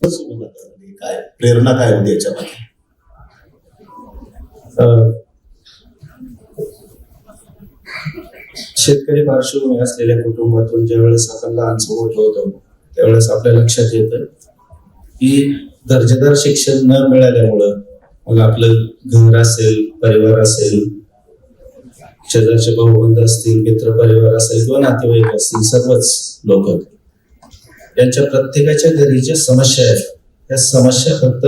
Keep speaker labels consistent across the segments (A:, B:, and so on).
A: काय प्रेरणा काय होती याच्यामध्ये?
B: शेतकरी पार्श्वभूमी असलेल्या कुटुंबातून ज्यावेळेस आपण लहानसं मोठं होतो त्यावेळेस आपल्या लक्षात येतं की दर्जेदार शिक्षण न मिळाल्यामुळं मग आपलं घर असेल, परिवार असेल, शेजारचे भाऊबंद असतील, मित्र परिवार असेल किंवा नातेवाईक असतील, सर्वच लोक यांच्या प्रत्येकाच्या घरी ज्या समस्या आहेत त्या समस्या फक्त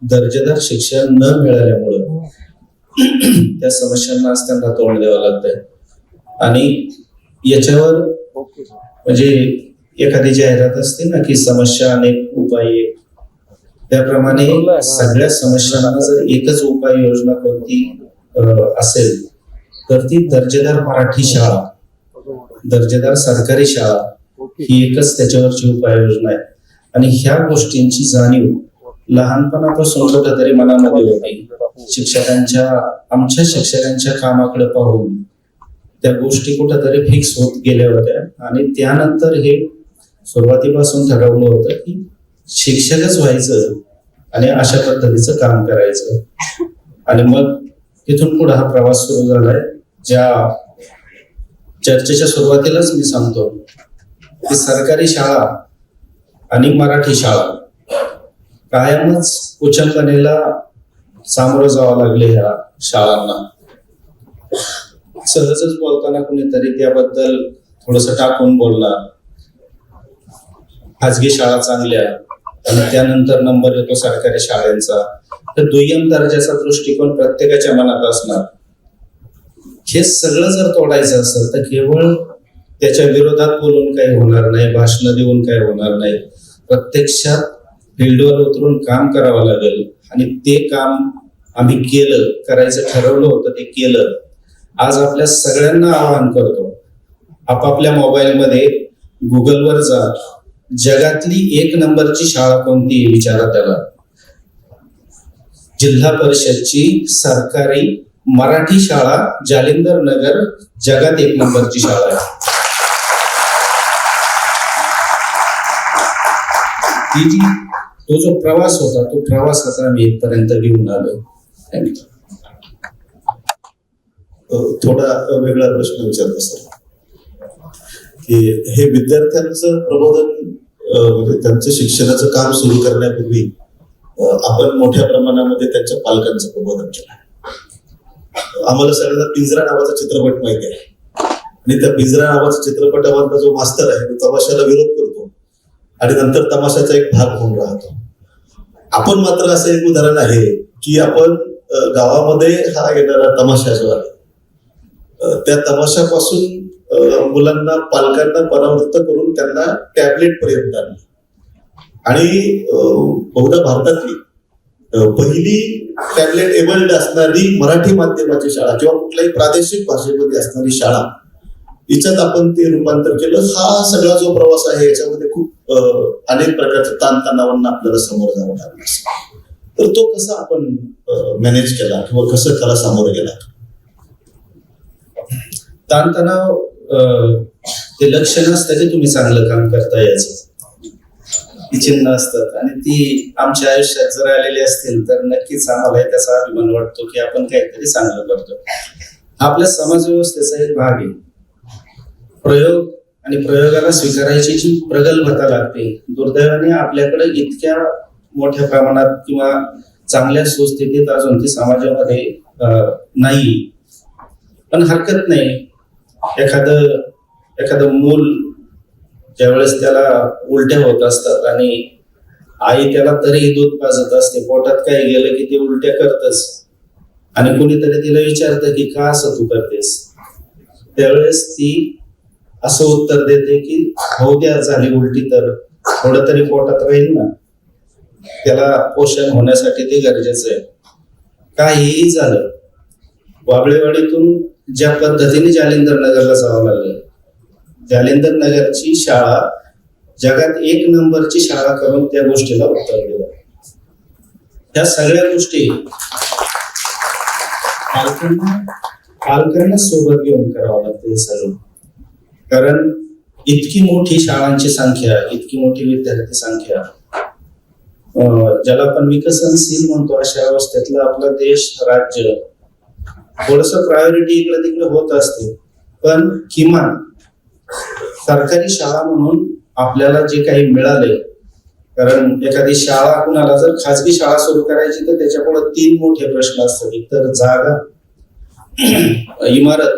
B: दर्जेदार शिक्षण न मिळाल्यामुळं त्या समस्यांना आज त्यांना तोंड द्यावं लागतंय. आणि याच्यावर म्हणजे एखादी जाहिरात असते ना की समस्या अनेक उपाय एक, त्याप्रमाणे सगळ्या समस्यांना जर एकच उपाययोजना कोणती असेल तर ती दर्जेदार मराठी शाळा, दर्जेदार सरकारी शाळा ही एकच त्याच्यावरची उपाययोजना आहे. आणि ह्या गोष्टींची जाणीव लहानपणापासून कुठेतरी मनामध्ये होती. आमच्या शिक्षकांच्या कामाकडे पाहून त्या गोष्टी कुठेतरी फिक्स होत गेल्या होत्या. आणि त्यानंतर हे सुरुवातीपासून ठरवलं होतं की शिक्षकच व्हायचं आणि अशा पद्धतीचं काम करायचं. आणि मग तिथून पुढे हा प्रवास सुरू झालाय. ज्या चर्चेच्या सुरुवातीलाच मी सांगतो की सरकारी शाळा आणि मराठी शाळा कायमच उच्चांकनेला सामोरं जावं लागले ह्या शाळांना. सहजच बोलताना कुणीतरी त्याबद्दल थोडस टाकून बोलणार, खाजगी शाळा चांगल्या आणि त्यानंतर नंबर येतो सरकारी शाळांचा. तर दुय्यम दर्जाचा दृष्टिकोन प्रत्येकाच्या मनात असणार. हे सगळं जर तोडायचं असेल तर केवळ त्याच्या विरोधात बोलून काही होणार नाही, भाषण देऊन काही होणार नाही. प्रत्यक्षात फील्डवर उतरून काम करावं लागेल. आणि ते काम आम्ही केलं, करायचं ठरवलं होतं, ते केलं. आज आपल्या सगळ्यांना आवाहन करतो, आपापल्या मोबाईलमध्ये गुगलवर जा, जगातली 1 नंबरची शाळा कोणती विचारा त्याला. जिल्हा परिषदची सरकारी मराठी शाळा जालिंदर नगर जगात 1 नंबरची शाळा आहे. तो जो प्रवास होता तो प्रवास आता आम्ही इथपर्यंत घेऊन आलो.
A: थोडा वेगळा प्रश्न विचारतो सर, की हे विद्यार्थ्यांचं प्रबोधन म्हणजे त्यांचं शिक्षणाचं काम सुरू करण्यापूर्वी आपण मोठ्या प्रमाणामध्ये त्यांच्या पालकांचं प्रबोधन केलं. आम्हाला सगळ्यांना पिंजरा नावाचा चित्रपट माहिती आहे आणि त्या पिंजरा नावाच्या चित्रपटामधला जो मास्तर आहे तो तमाशाला विरोध करतो आणि नंतर तमाशाचा एक भाग होऊन राहतो. आपण मात्र असं एक उदाहरण आहे की आपण गावामध्ये हा येणारा तमाशा जो आहे त्या तमाशापासून मुलांना, पालकांना परावृत्त करून त्यांना टॅबलेट पर्यंत आणले. आणि बहुधा भारतातली पहिली टॅबलेट एबल्ड असणारी मराठी माध्यमाची शाळा किंवा कुठल्याही प्रादेशिक भाषेमध्ये असणारी शाळा, तिच्यात आपण ते रूपांतर केलं. हा सगळा जो प्रवास आहे याच्यामध्ये खूप अनेक प्रकारच्या ताणतणावांना आपल्याला समोर जावं लागलं. तर तो कसा आपण मॅनेज केला किंवा कसं त्याला सामोरं गेला?
B: ताणतणाव ते लक्ष नसतं की तुम्ही चांगलं काम करता याचं, ती चिन्ह असतात. आणि ती आमच्या आयुष्यात जर आलेली असतील तर नक्कीच आम्हाला त्याचा अभिमान वाटतो की आपण काहीतरी चांगलं करतो. आपल्या समाज व्यवस्थेचा एक भाग आहे प्रयोग. आणि प्रयोगाला स्वीकारायची जी प्रगल्भता लागते, दुर्दैवाने आपल्याकडे इतक्या मोठ्या प्रमाणात किंवा चांगल्या सुस्थितीत अजून ती समाजामध्ये नाही. पण हरकत नाही. एखादं मूल ज्यावेळेस त्याला उलट्या होत असतात आणि आई त्याला तरीही दूध पाजत असते, पोटात काही गेलं की ती उलट्या करतच, आणि कुणीतरी तिला विचारतं की का असं तू करतेस, त्यावेळेस ती असं उत्तर देते की हो द्या, झाली उलटी तर थोडं तरी पोटात राहील ना, त्याला पोषण होण्यासाठी ते गरजेचं आहे. काहीही झालं, वाबळेवाडीतून ज्या पद्धतीने जालिंदर नगरला जावं लागलं, जालिंदर नगरची शाळा जगात 1 नंबरची शाळा करून त्या गोष्टीला उत्तर दिलं. त्या सगळ्या गोष्टी पालकांना सोबत घेऊन करावं लागतं सगळं. कारण इतकी मोठी शाळांची संख्या, इतकी मोठी विद्यार्थी संख्या, ज्याला आपण विकसनशील म्हणतो अशा अवस्थेतला आपला देश राज्य थोडस प्रायोरिटी इकडे तिकडे होत असते, पण किमान सरकारी शाळा म्हणून आपल्याला जे काही मिळाले, कारण एखादी शाळा कुणाला जर खाजगी शाळा सुरू करायची तर त्याच्यापुढे 3 मोठे प्रश्न असतात. एक तर जागा, इमारत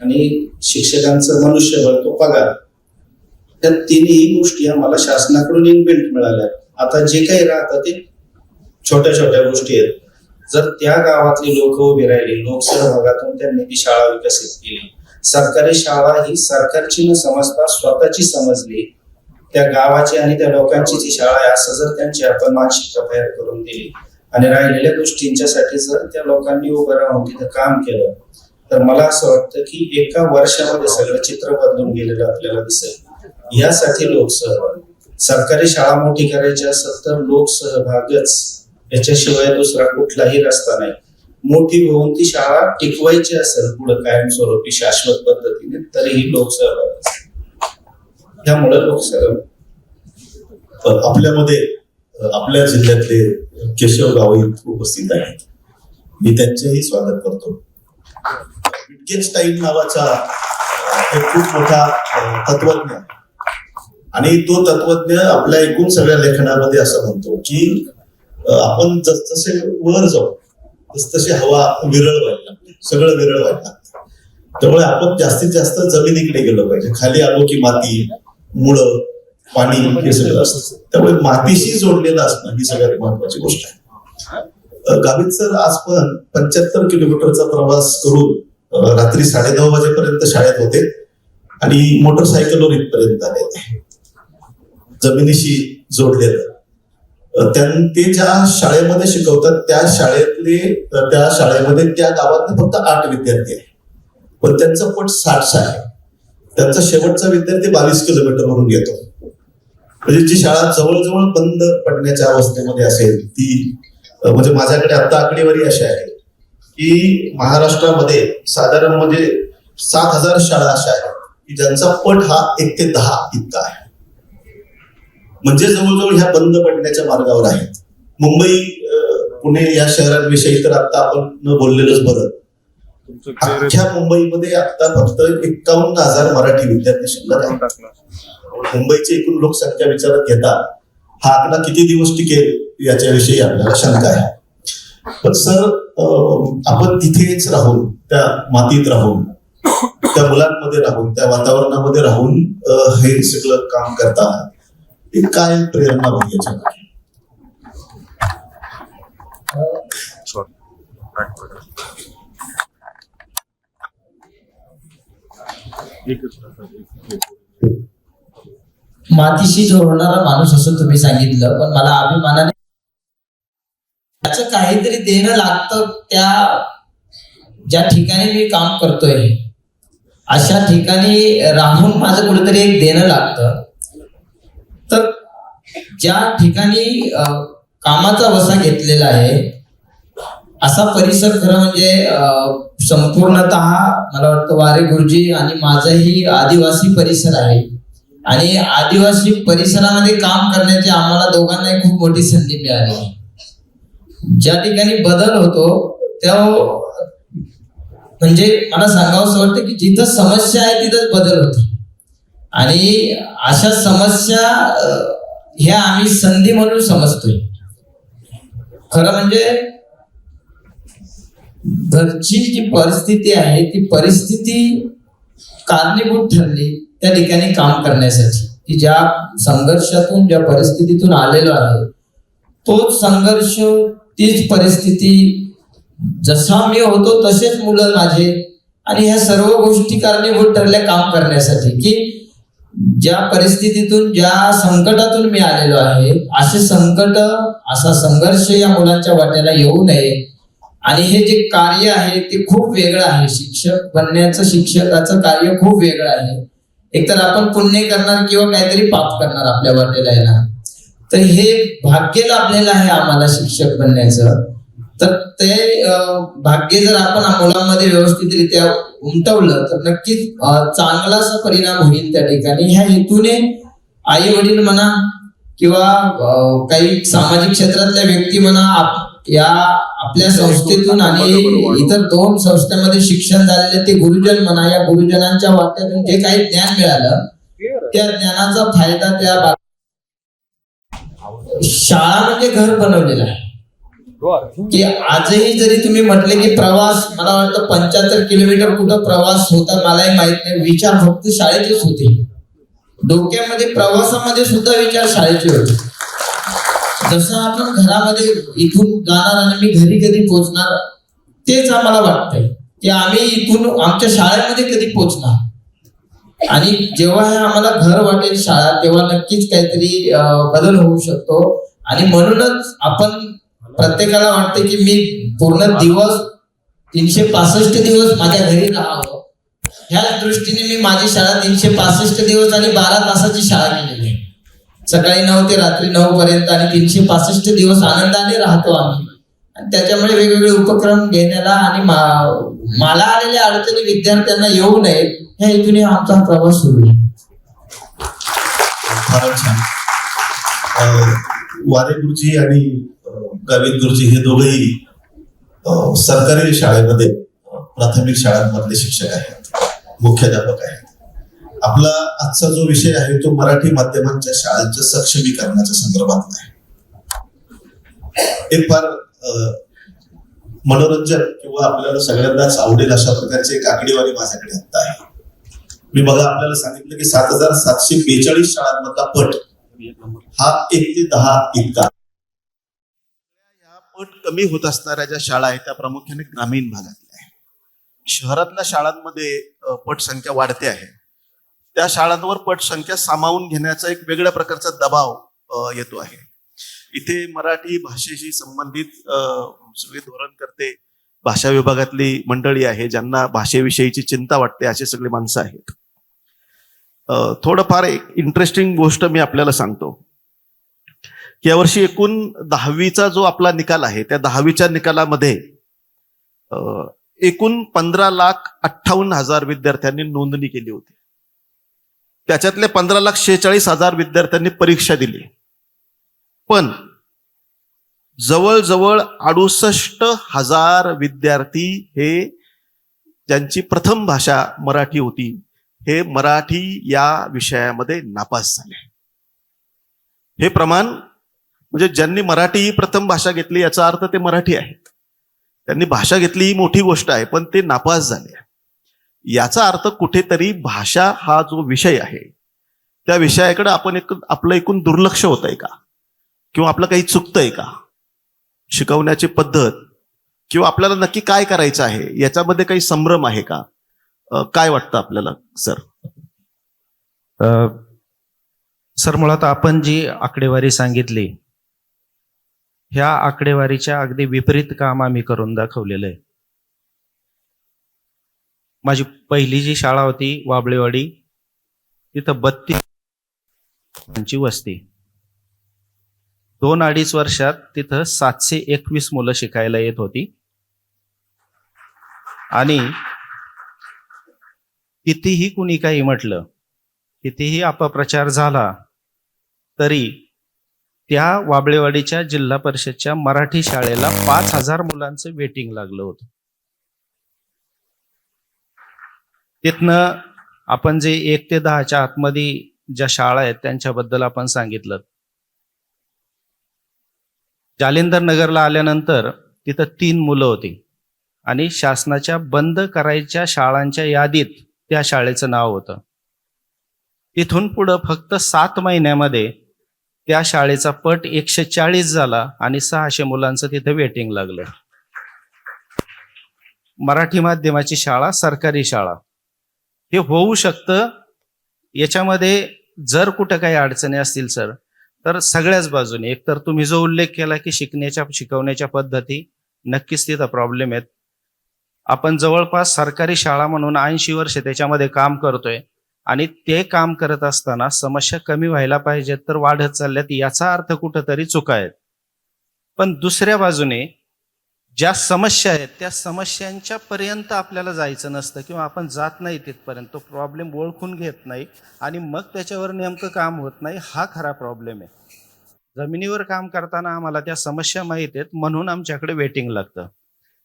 B: आणि शिक्षकांचं मनुष्यबळ, तो पगार. त्या 3ही गोष्टी आम्हाला शासनाकडून इनबिल्ट मिळाल्या. आता जे काही राहतं ते छोट्या छोट्या गोष्टी आहेत. जर त्या गावातली लोक उभी राहिली, लोकसहभागातून त्यांनी ती शाळा विकसित केली, सरकारी शाळा ही सरकारची न समजता स्वतःची समजली, त्या गावाची आणि त्या लोकांची ती शाळा आहे असं जर त्यांची आपण मानसिकता तयार करून दिली आणि राहिलेल्या गोष्टींच्यासाठी जर त्या लोकांनी उभं राहून तिथं काम केलं, तर मला असं वाटतं की एका वर्षामध्ये सगळं चित्र बदलून गेलेलं आपल्याला दिसेल. यासाठी लोकसहभाग, सरकारी शाळा मोठी करायची असेल तर लोकसहभागच, याच्याशिवाय दुसरा कुठलाही रस्ता नाही. मोठी होऊन ती शाळा टिकवायची असेल पुढे कायमस्वरूपी शाश्वत पद्धतीने, तरीही लोकसहभाग. त्यामुळे लोकसहभाग
A: आपल्यामध्ये आपल्या जिल्ह्यातले केशव गावित उपस्थित आहेत. मी त्यांचेही स्वागत करतो. विटगेनस्टाईन नावाचा एक खूप मोठा तत्वज्ञ, आणि तो तत्वज्ञ आपल्या एकूण सगळ्या लेखनामध्ये असं म्हणतो की आपण जसजसे वर जाऊ तसतशी हवा विरळ व्हायला लागते, सगळं विरळ व्हायला लागतं. त्यामुळे आपण जास्तीत जास्त जमिनीकडे गेलो पाहिजे. खाली आलो की माती, मुळं, पाणी हे सगळं असतं. त्यामुळे मातीशी जोडलेलं असणं ही सगळ्यात महत्वाची गोष्ट आहे. गावित सर आज पण 75 किलोमीटरचा प्रवास करून रात्री 9:30 वाजेपर्यंत शाळेत होते आणि मोटरसायकलवर इथपर्यंत आले, जमिनीशी जोडलेलं. ते ज्या शाळेमध्ये शिकवतात त्या शाळेमध्ये त्या गावातले फक्त 8 विद्यार्थी आहेत, पण त्यांचं पट 60 आहे. त्यांचा शेवटचा विद्यार्थी 22 किलोमीटरवरून येतो. म्हणजे जी शाळा जवळजवळ बंद पडण्याच्या अवस्थेमध्ये असेल ती, म्हणजे माझ्याकडे आता आकडेवारी अशी आहे की महाराष्ट्रामध्ये साधारण म्हणजे 7,000 शाळा अशा आहेत की ज्यांचा पट हा 1 ते 10 इतका आहे. म्हणजे जवळजवळ ह्या बंद पडण्याच्या मार्गावर आहेत. मुंबई, पुणे या शहरांविषयी तर आता आपण न बोललेलंच बरं. अख्ख्या मुंबईमध्ये आता फक्त 51,000 मराठी विद्यार्थी शिल्लक आहेत. मुंबईची एकूण लोकसंख्या विचारात घेता हा आकडा किती दिवस टिकेल याच्याविषयी आपल्याला शंका आहे. पण सर, आपण तिथेच राहून, त्या मातीत राहून, त्या मुलांमध्ये राहून, त्या वातावरणामध्ये राहून हे सगळं काम करता, काय प्रेरणा होती याच्यामध्ये?
C: मातीशी जोडणारा माणूस असं तुम्ही सांगितलं, पण मला अभिमानाने त्याचं काहीतरी देणं लागतं. त्या ज्या ठिकाणी मी काम करतोय अशा ठिकाणी राहून माझं कुठेतरी एक देणं लागतं. तर ज्या ठिकाणी कामाचा वसा घेतलेला आहे असा परिसर, खरं म्हणजे संपूर्णतः मला वाटतं वारे गुरुजी आणि माझाही आदिवासी परिसर आहे, आणि आदिवासी परिसरामध्ये काम करण्याची आम्हाला दोघांनाही खूप मोठी संधी मिळाली. ज्या ठिकाणी बदल होतो त्या, म्हणजे मला सांगावंसं वाटतं की जिथं समस्या आहे तिथंच बदल होतो, आणि अशा समस्या ह्या आम्ही संधी म्हणून समजतोय. खरं म्हणजे घरची जी परिस्थिती आहे ती परिस्थिती कारणीभूत ठरली त्या ठिकाणी काम करण्यासाठी, की ज्या संघर्षातून, ज्या परिस्थितीतून आलेलो आहे तोच संघर्ष, तीच परिस्थिती, जसा मी होतो तसेच मुलं माझे, आणि ह्या सर्व गोष्टी कारणीभूत ठरल्या काम करण्यासाठी, की ज्या परिस्थितीतून, ज्या संकटातून मी आलेलो आहे असे संकट, असा संघर्ष या मुलांच्या वाट्याला येऊ नये. आणि हे जे कार्य आहे ते खूप वेगळं आहे. शिक्षक बनण्याचं, शिक्षकाचं कार्य खूप वेगळं आहे. एकतर आपण पुण्य करणार किंवा काहीतरी पाप करणार आपल्या वाटेला येणार. तर हे भाग्य लाभलेलं आहे आम्हाला शिक्षक बनण्याचं. तर ते भाग्य जर आपण मुलांमध्ये व्यवस्थितरित्या उमटवलं तर नक्कीच चांगलासा परिणाम होईल त्या ठिकाणी. ह्या हेतूने आई वडील म्हणा किंवा काही सामाजिक क्षेत्रातल्या व्यक्ती म्हणा या आपल्या संस्थेतून आणि इतर 2 संस्थांमध्ये शिक्षण झालेले ते गुरुजन म्हणा, या गुरुजनांच्या वाट्यातून जे काही ज्ञान मिळालं त्या ज्ञानाचा फायदा त्या शाळा म्हणजे घर बनवलेलं आहे की आजही जरी तुम्ही म्हटले की प्रवास, मला वाटतं 75 किलोमीटर कुठं प्रवास होता मलाही माहित नाही, विचार फक्त शाळेचेच होते डोक्यामध्ये, प्रवासामध्ये सुद्धा विचार शाळेचे होते. जसं आपण घरामध्ये इथून जाणार आणि मी घरी कधी पोहोचणार, तेच आम्हाला वाटतंय की आम्ही इथून आमच्या शाळेमध्ये कधी पोहोचणार. आणि जेव्हा हे आम्हाला घर वाटेल शाळा, तेव्हा नक्कीच काहीतरी बदल होऊ शकतो. आणि म्हणूनच आपण प्रत्येकाला वाटते की मी पूर्ण दिवस 365 दिवस माझ्या घरी राहावं, ह्याच दृष्टीने मी माझी शाळा 365 दिवस आणि 12 तासाची शाळा केलेली आहे. सकाळी 9 ते रात्री 9 पर्यंत आणि 365 दिवस आनंदाने राहतो आम्ही. आणि त्याच्यामुळे वेगवेगळे उपक्रम घेण्याला आणि मला आलेल्या अडचणी विद्यार्थ्यांना येऊ नयेत ह्या हेतूने आमचा हा प्रवास सुरू आहे.
A: फारच छान. वारे गुरुजी आणि गावित गुरुजी हे दोघेही सरकारी शाळेमध्ये प्राथमिक शाळांमधले शिक्षक आहेत, मुख्याध्यापक आहेत. आपला आजचा जो विषय आहे तो मराठी माध्यमांच्या शाळांच्या सक्षमीकरणाच्या संदर्भातला आहे. एक फार मनोरंजन किंवा आपल्याला सगळ्यांनाच आवडेल अशा प्रकारची एक आकडेवारी माझ्याकडे आता आहे. मी बघा आपल्याला सांगितलं की 7,742 शाळांमधला पट हा 1 ते 10 इतका. या पट कमी होत असणाऱ्या ज्या शाळा आहेत त्या प्रामुख्याने ग्रामीण भागातल्या आहेत. शहरातल्या शाळांमध्ये पटसंख्या वाढते आहे. त्या शाळांवर पटसंख्या सामावून घेण्याचा एक वेगळ्या प्रकारचा दबाव येतो आहे. इथे मराठी भाषेशी संबंधित सगळे धोरणकर्ते, भाषा विभागातली मंडळी आहे ज्यांना भाषेविषयीची चिंता वाटते, असे सगळे माणसं आहेत. थोडंफार एक इंटरेस्टिंग गोष्ट मी आपल्याला सांगतो की यावर्षी एकूण 10वीचा जो आपला निकाल आहे त्या 10वीच्या निकालामध्ये एकूण 15,58,000 विद्यार्थ्यांनी नोंदणी केली होती. त्याच्यातले 15,46,000 विद्यार्थ्यांनी परीक्षा दिली. पण जवळजवळ 68,000 विद्यार्थी हे ज्यांची प्रथम भाषा मराठी होती हे मराठी या विषयामध्ये नापास झाले. हे प्रमाण म्हणजे ज्यांनी मराठी ही प्रथम भाषा घेतली याचा अर्थ ते मराठी आहेत. त्यांनी भाषा घेतली ही मोठी गोष्ट आहे, पण ते नापास झाले. याचा अर्थ कुठेतरी भाषा हा जो विषय आहे त्या विषयाकडे आपलं एकूण दुर्लक्ष होत आहे का, किंवा आपलं काही चुकतंय का, शिकवण्याची पद्धत किंवा आपल्याला नक्की काय करायचं आहे याच्यामध्ये काही संभ्रम आहे का, काय वाटतं आपल्याला सर?
D: सर, मुळात आपण जी आकडेवारी सांगितली ह्या आकडेवारीच्या अगदी विपरीत काम आम्ही करून दाखवलेलं आहे. माझी पहिली जी शाळा होती वाबळेवाडी, तिथं 32 वस्ती. 2-2.5 वर्षात तिथं 721 मुलं शिकायला येत होती. आणि कितीही कुणी काही म्हटलं, कितीही अपप्रचार झाला तरी त्या वाबळेवाडीच्या जिल्हा परिषदच्या मराठी शाळेला 5,000 मुलांचं वेटिंग लागलं होतं. तिथनं आपण जे 1 ते 10च्या आतमध्ये ज्या शाळा आहेत त्यांच्याबद्दल आपण सांगितलं. जालिंदर नगरला आल्यानंतर तिथं 3 मुलं होती आणि शासनाच्या बंद करायच्या शाळांच्या यादीत त्या शाळेचं नाव होतं. तिथून पुढं फक्त 7 महिन्यामध्ये त्या शाळेचा पट 140 झाला आणि 600 मुलांचं तिथं वेटिंग लागलं. मराठी माध्यमाची शाळा, सरकारी शाळा, हे होऊ शकतं. याच्यामध्ये जर कुठं काही अडचणी असतील सर तर सगळ्याच बाजूने, एकतर तुम्ही जो उल्लेख केला की शिकवण्याच्या पद्धती, नक्कीच तिथं प्रॉब्लेम आहेत. आपण जवळपास सरकारी शाळा म्हणून 80 वर्ष त्याच्यामध्ये काम करतोय आणि ते काम करत असताना समस्या कमी व्हायला पाहिजेत तर वाढत चालल्यात, याचा अर्थ कुठंतरी चुका आहेत. पण दुसऱ्या बाजूने ज्या समस्या आहेत त्या समस्यांच्या पर्यंत आपल्याला जायचं नसतं किंवा आपण जात नाही तिथपर्यंत. तो प्रॉब्लेम ओळखून घेत नाही आणि मग त्याच्यावर नेमकं काम होत नाही, हा खरा प्रॉब्लेम आहे. जमिनीवर काम करताना आम्हाला त्या समस्या माहीत आहेत, म्हणून आमच्याकडे वेटिंग लागतं,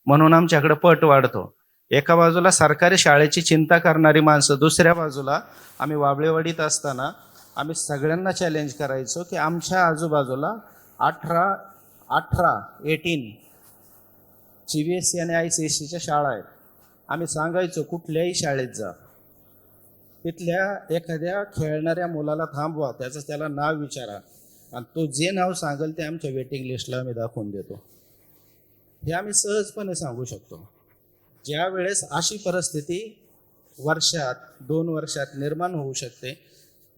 D: म्हणून आमच्याकडे पट वाढतो. एका बाजूला सरकारी शाळेची चिंता करणारी माणसं, दुसऱ्या बाजूला आम्ही वाबळेवाडीत असताना आम्ही सगळ्यांना चॅलेंज करायचो की आमच्या आजूबाजूला 18 CBSE आणि ICSEच्या शाळा आहेत. आम्ही सांगायचो कुठल्याही शाळेत जा, तिथल्या एखाद्या खेळणाऱ्या मुलाला थांबवा, त्याला नाव विचारा आणि तो जे नाव सांगेल ते आमच्या वेटिंग लिस्टला आम्ही दाखवून देतो. हे आम्ही सहजपणे सांगू शकतो. ज्या वेळेस अशी परिस्थिती वर्षात 2 वर्षात निर्माण होऊ शकते,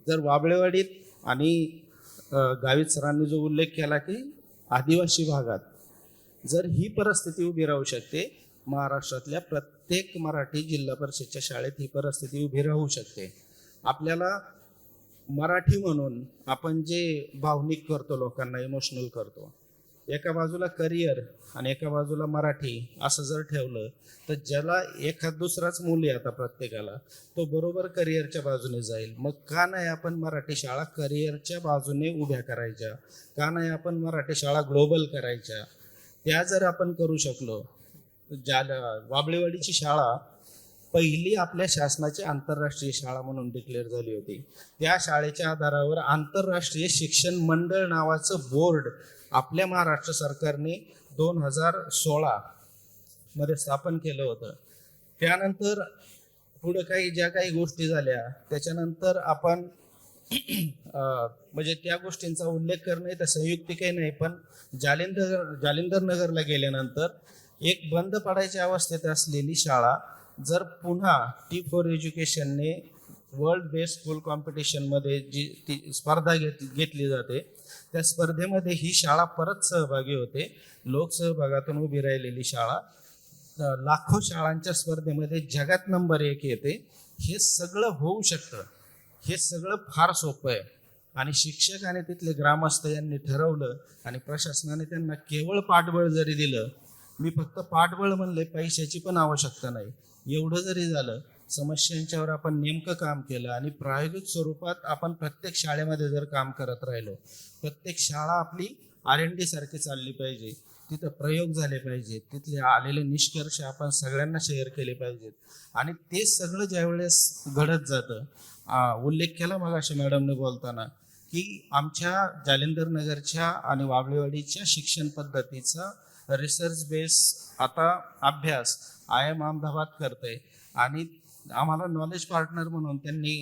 D: जर वाबळेवाडीत आणि गावित सरांनी जो उल्लेख केला की आदिवासी भागात जर ही परिस्थिती उभी राहू शकते, महाराष्ट्रातल्या प्रत्येक मराठी जिल्हा परिषदच्या शाळेत ही परिस्थिती उभी राहू शकते. आपल्याला मराठी म्हणून आपण जे भावनिक करतो, लोकांना इमोशनल करतो, एका बाजूला करिअर आणि एका बाजूला मराठी असं जर ठेवलं तर ज्याला एखाद दुसराच मूल आहे आता प्रत्येकाला, तो बरोबर करिअरच्या बाजूने जाईल. मग का नाही आपण मराठी शाळा करिअरच्या बाजूने उभ्या करायच्या? का नाही आपण मराठी शाळा ग्लोबल करायच्या? त्या जर आपण करू शकलो, वाबळेवाडीची शाळा पहिली आपल्या शासनाची आंतरराष्ट्रीय शाळा म्हणून डिक्लेअर झाली होती. त्या शाळेच्या आधारावर आंतरराष्ट्रीय शिक्षण मंडळ नावाचं बोर्ड आपल्या महाराष्ट्र सरकारने 2016 मध्ये स्थापन केलं होतं. त्यानंतर पुढं ज्या काही गोष्टी झाल्या त्याच्यानंतर आपण म्हणजे त्या गोष्टींचा उल्लेख करणे तर संयुक्तिक नाही, पण जालिंदर नगरला गेल्यानंतर एक बंद पडायच्या अवस्थेत असलेली शाळा जर पुन्हा T4 एज्युकेशनने वर्ल्ड बेस्ट स्कूल कॉम्पिटिशनमध्ये जी ती स्पर्धा घेतली जाते, त्या स्पर्धेमध्ये ही शाळा परत सहभागी होते. लोकसहभागातून उभी राहिलेली शाळा लाखो शाळांच्या स्पर्धेमध्ये जगात नंबर 1 येते. हे सगळं होऊ शकतं, हे सगळं फार सोपं आहे. आणि शिक्षक आणि तिथले ग्रामस्थ यांनी ठरवलं आणि प्रशासनाने त्यांना केवळ पाठबळ जरी दिलं, मी फक्त पाठबळ म्हणले, पैशाची पण आवश्यकता नाही, एवढं जरी झालं, समस्यांच्यावर आपण नेमकं काम केलं आणि प्रायोगिक स्वरूपात आपण प्रत्येक शाळेमध्ये जर काम करत राहिलो, प्रत्येक शाळा आपली R&D सारखी चालली पाहिजे, तिथं प्रयोग झाले पाहिजेत, तिथले आलेले निष्कर्ष आपण सगळ्यांना शेअर केले पाहिजेत. आणि ते सगळं ज्यावेळेस घडत जातं, उल्लेख केला मगाशी मॅडमने बोलताना की आमच्या जालिंदर नगरच्या आणि वाबळेवाडीच्या शिक्षण पद्धतीचा रिसर्च बेस आता अभ्यास IIM अहमदाबाद करते आणि आम्हाला नॉलेज पार्टनर म्हणून त्यांनी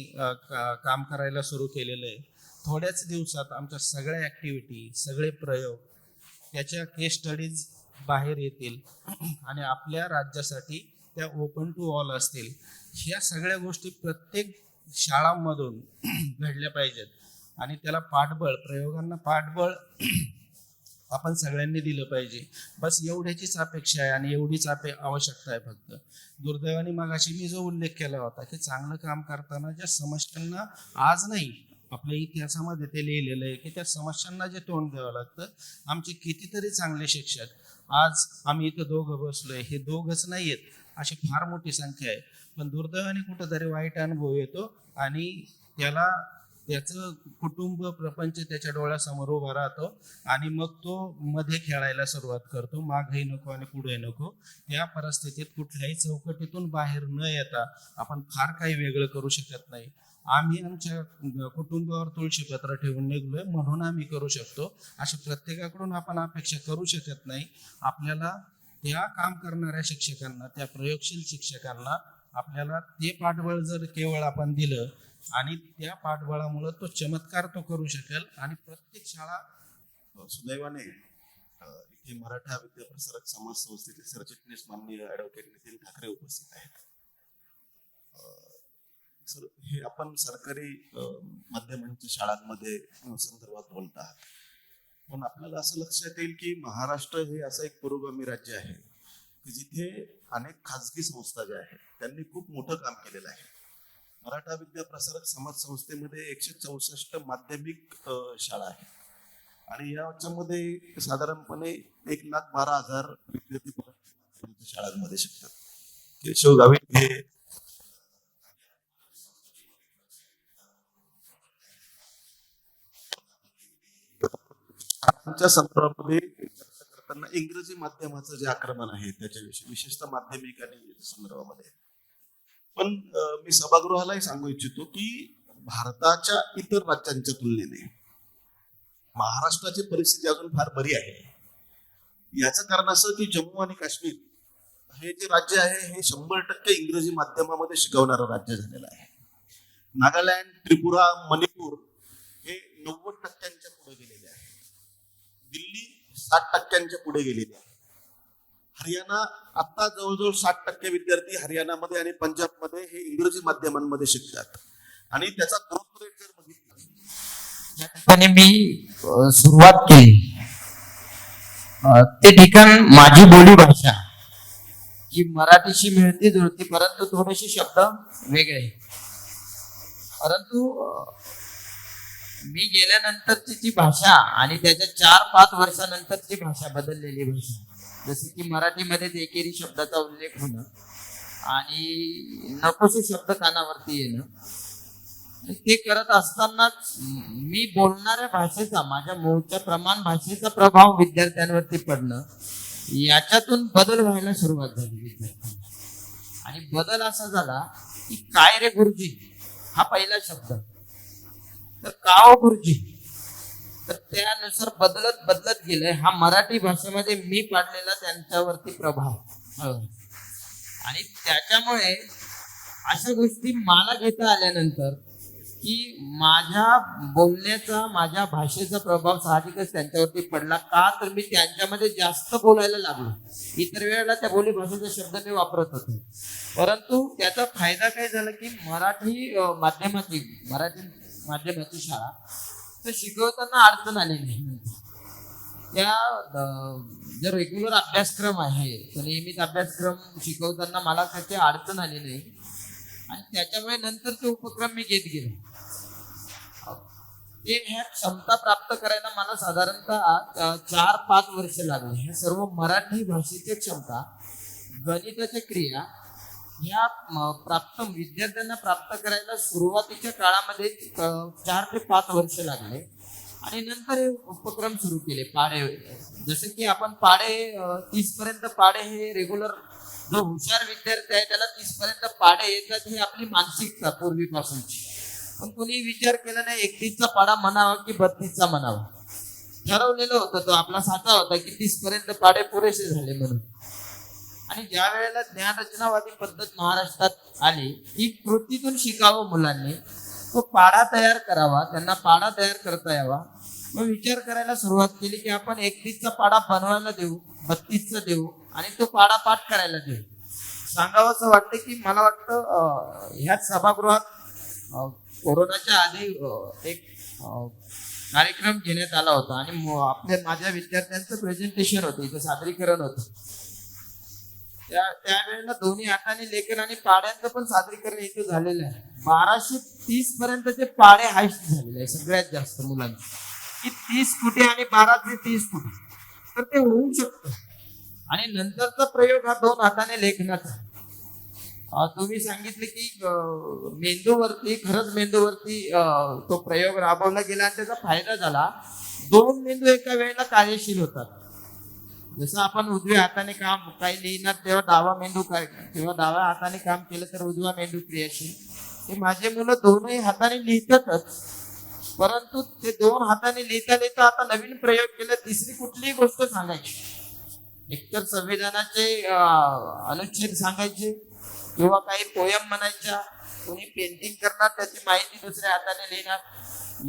D: काम करायला सुरू केलेलं आहे. थोड्याच दिवसात आमच्या सगळ्या ॲक्टिव्हिटी, सगळे प्रयोग, त्याच्या केस स्टडीज बाहेर येतील आणि आपल्या राज्यासाठी त्या ओपन टू ऑल असतील. ह्या सगळ्या गोष्टी प्रत्येक शाळांमधून घडल्या पाहिजेत आणि त्याला पाठबळ, प्रयोगांना पाठबळ आपण सगळ्यांनी दिलं पाहिजे. बस एवढ्याचीच अपेक्षा आहे आणि एवढीच आवश्यकता आहे फक्त. दुर्दैवाने मगाशी मी जो उल्लेख केला होता की चांगलं काम करताना ज्या समस्यांना आज नाही, आपल्या इतिहासामध्ये ते लिहिलेलं आहे की त्या समस्यांना जे तोंड द्यावं लागतं. आमचे कितीतरी चांगले शिक्षक, आज आम्ही इथं दोघं बसलोय, हे दोघंच नाही आहेत, अशी फार मोठी संख्या आहे. पण दुर्दैवाने कुठंतरी वाईट अनुभव येतो आणि त्याचं कुटुंब, प्रपंच त्याच्या डोळ्यासमोर उभा राहतो आणि मग तो मध्ये खेळायला सुरुवात करतो, मागही नको आणि पुढे नको. या परिस्थितीत कुठल्याही चौकटीतून बाहेर न येता आपण फार काही वेगळं करू शकत नाही. आम्ही आमच्या कुटुंबावर तुळशीपत्र ठेवून निघलोय म्हणून आम्ही करू शकतो, अशी प्रत्येकाकडून आपण अपेक्षा करू शकत नाही. आपल्याला त्या काम करणाऱ्या शिक्षकांना, त्या प्रयोगशील शिक्षकांना आपल्याला ते पाठबळ जर केवळ आपण दिलं आणि त्या पाठबळामुळे तो चमत्कार तो करू शकेल. आणि प्रत्येक शाळा,
A: सुदैवाने इथे मराठा विद्याप्रसारक समाज संस्थेचे सरचिटणीस माननीय ॲडव्होकेट नितीन ठाकरे उपस्थित आहेत. सर, हे आपण सरकारी माध्यमांच्या शाळांमध्ये संदर्भात बोलत आहात, पण आपल्याला असं लक्षात येईल की महाराष्ट्र हे असं एक पुरोगामी राज्य आहे की जिथे अनेक खाजगी संस्था ज्या आहेत त्यांनी खूप मोठं काम केलेलं आहे. मराठा विद्याप्रसारक समाज संस्थेमध्ये 164 माध्यमिक शाळा आहेत आणि याच्यामध्ये साधारणपणे 1,12,000 विद्यार्थी शाळांमध्ये शिकतात. केशव गावित हे आमच्या संदर्भामध्ये चर्चा करताना इंग्रजी माध्यमाचं जे आक्रमण आहे त्याच्याविषयी विशेषतः माध्यमिक आणि संदर्भामध्ये पण मी सभागृहालाही सांगू इच्छितो की भारताच्या इतर राज्यांच्या तुलनेने महाराष्ट्राची परिस्थिती अजून फार बरी आहे. याचं कारण असं की जम्मू आणि काश्मीर हे जे राज्य आहे हे 100% इंग्रजी माध्यमामध्ये शिकवणारं राज्य झालेलं आहे. नागालँड, त्रिपुरा, मणिपूर हे 90% पुढे गेलेले आहे. दिल्ली 60% पुढे गेलेली आहे. हरियाणा आता जवळजवळ 60% विद्यार्थी हरियाणामध्ये आणि पंजाबमध्ये हे इंग्रजी माध्यमांमध्ये शिकतात आणि त्याचा ग्रोथ रेट जर बघितला
C: या ठिकाणी मी सुरुवात केली ते ठिकाण माझी बोली भाषा ही मराठीशी मिळती जुळती परंतु थोडेसे शब्द वेगळे. परंतु मी गेल्यानंतरची ती भाषा आणि त्याच्या 4-5 वर्षानंतरची भाषा बदललेली भाषा, जसे की मराठीमध्ये एकेरी शब्दाचा उल्लेख होणं आणि नकोसे शब्द कानावरती येणं, ते करत असतानाच मी बोलणाऱ्या भाषेचा माझ्या मूळच्या प्रमाण भाषेचा प्रभाव विद्यार्थ्यांवरती पडणं, याच्यातून बदल व्हायला सुरुवात झाली विद्यार्थ्यांना. आणि बदल असा झाला की काय रे गुरुजी हा पहिला शब्द, तर का हो गुरुजी, तर त्यानुसार बदलत बदलत गेलंय हा मराठी भाषेमध्ये मी पाडलेला त्यांच्यावरती प्रभाव. आणि त्याच्यामुळे अशा गोष्टी मला घेता आल्यानंतर की माझ्या बोलण्याचा माझ्या भाषेचा प्रभाव साहजिकच त्यांच्यावरती पडला. का तर मी त्यांच्यामध्ये जास्त बोलायला लागलो. इतर वेळेला त्या बोली भाषेचा शब्द मी वापरत होतो, परंतु त्याचा फायदा काय झाला की मराठी माध्यमाची शाळा तर शिकवताना अडचण आली नाही. त्या जो रेग्युलर अभ्यासक्रम आहे तो नेहमीच अभ्यासक्रम शिकवताना मला त्याची अडचण आली नाही आणि त्याच्यामुळे नंतरचे उपक्रम मी घेत गेलो. ते ह्या क्षमता प्राप्त करायला मला साधारणतः 4-5 वर्ष लागले. हे सर्व मराठी भाषेची क्षमता, गणिताच्या क्रिया ह्या विद्यार्थ्यांना प्राप्त करायला सुरुवातीच्या काळामध्ये 4 ते 5 वर्ष लागले. आणि नंतर हे उपक्रम सुरू केले. पाढे, जसे की आपण पाढे 30 पर्यंत पाढे हे रेग्युलर जो हुशार विद्यार्थी आहे त्याला 30 पर्यंत पाढे येतात, ही आपली मानसिकता पूर्वीपासूनची. पण कोणी विचार केला नाही 31चा पाढा म्हणावा की 32चा म्हणावा. ठरवलेलं होतं, तो आपला साचा होता की 30 पर्यंत पाढे पुरेसे झाले म्हणून. आणि ज्या वेळेला ज्ञानरचनावादी पद्धत महाराष्ट्रात आली ही कृतीतून शिकावं मुलांनी, तो पाढा तयार करावा, त्यांना पाढा तयार करता यावा. मग विचार करायला सुरुवात केली की आपण 31चा पाढा बनवायला देऊ, 32चा देऊ आणि तो पाढा पाठ करायला देऊ. सांगावं असं वाटतं की मला वाटतं ह्याच सभागृहात कोरोनाच्या आधी एक कार्यक्रम घेण्यात आला होता आणि माझ्या विद्यार्थ्यांचं प्रेझेंटेशन होतं, इथं सादरीकरण होतं. त्यावेळेला दोन्ही हाताने लेखन आणि पाढ्यांचं पण सादरीकरण इथं झालेलं आहे. 1230 पर्यंतचे पाढे हायस्ट झालेले आहे सगळ्यात जास्त मुलांचे, की 30 फुटे आणि 12 ते 30 फुटे, तर ते होऊ शकतं. आणि नंतरचा प्रयोग हा 2 हाताने लेखनाचा. तुम्ही सांगितले की मेंदूवरती तो प्रयोग राबवला गेला आणि त्याचा फायदा झाला. 2 मेंदू एका वेळेला कार्यशील होतात. जसं आपण उजव्या हाताने काम काही लिहिणार तेव्हा डाव्या हाताने काम केलं तर उजवा मेंदू क्रियाशील. ते माझे मुलं दोनही हाताने लिहितातच, परंतु ते 2 हाताने लिहिता लिहिता आता नवीन प्रयोग केला. तिसरी कुठलीही गोष्ट सांगायची, एकतर संविधानाचे अनुच्छेद सांगायचे किंवा काही पोयम म्हणायच्या, कोणी पेंटिंग करणार त्याची माहिती दुसऱ्या हाताने लिहिणार.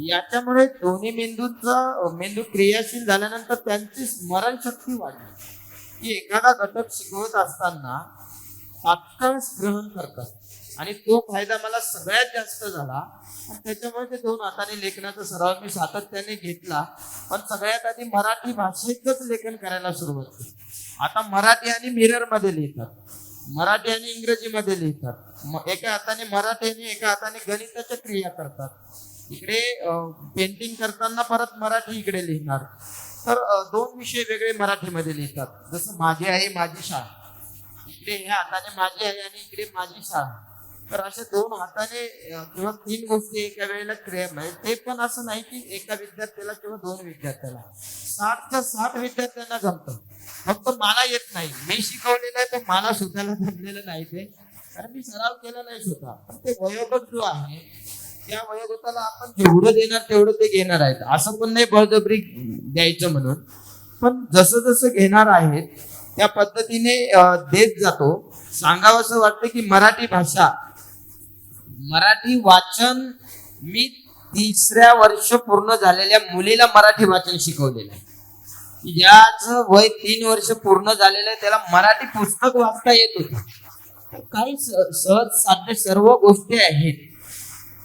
C: याच्यामुळे दोन्ही मेंदू क्रियाशील झाल्यानंतर त्यांची स्मरणशक्ती वाढली, की एखादा घटक शिकवत असताना तात्काळ ग्रहण करतात आणि तो फायदा मला सगळ्यात जास्त झाला. आणि त्याच्यामुळे ते 2 हाताने लेखनाचा सराव मी सातत्याने घेतला. पण सगळ्यात आधी मराठी भाषेतच लेखन करायला सुरुवात केली. आता मराठी आणि मिरर मध्ये लिहितात, मराठी आणि इंग्रजीमध्ये लिहितात. एका हाताने मराठी आणि एका हाताने गणिताच्या क्रिया करतात. इकडे पेंटिंग करताना परत मराठी इकडे लिहिणार. तर 2 विषय वेगळे मराठीमध्ये लिहितात. जसं माझी आहे माझी शाळा, इकडे ह्या हाताने माझी आहे आणि इकडे माझी शाळा. तर अशा 2 हाताने किंवा 3 गोष्टी एका वेळेला क्रिया म्हणजे ते पण असं नाही की एका विद्यार्थ्याला किंवा 2 विद्यार्थ्याला 60च्या 60 विद्यार्थ्यांना जमतं. फक्त मला येत नाही. मी शिकवलेलं आहे तर मला स्वतःला जमलेलं नाही ते, कारण मी सराव केला नाही स्वतः. पण ते वयोगट जो आहे त्या वयोगटाला आपण जेवढं देणार तेवढं ते घेणार आहेत. असं पण नाही बळजबरी द्यायचं म्हणून, पण जसं जसं घेणार आहेत त्या पद्धतीने देत जातो. सांगावं असं वाटतं की मराठी भाषा, मराठी वाचन मी 3ऱ्या वर्ष पूर्ण झालेल्या मुलीला मराठी वाचन शिकवलेलं आहे. ज्याचं वय 3 वर्ष पूर्ण झालेलं आहे त्याला मराठी पुस्तक वाचता येत होतं. काही सहज साध्य सर्व गोष्टी आहेत.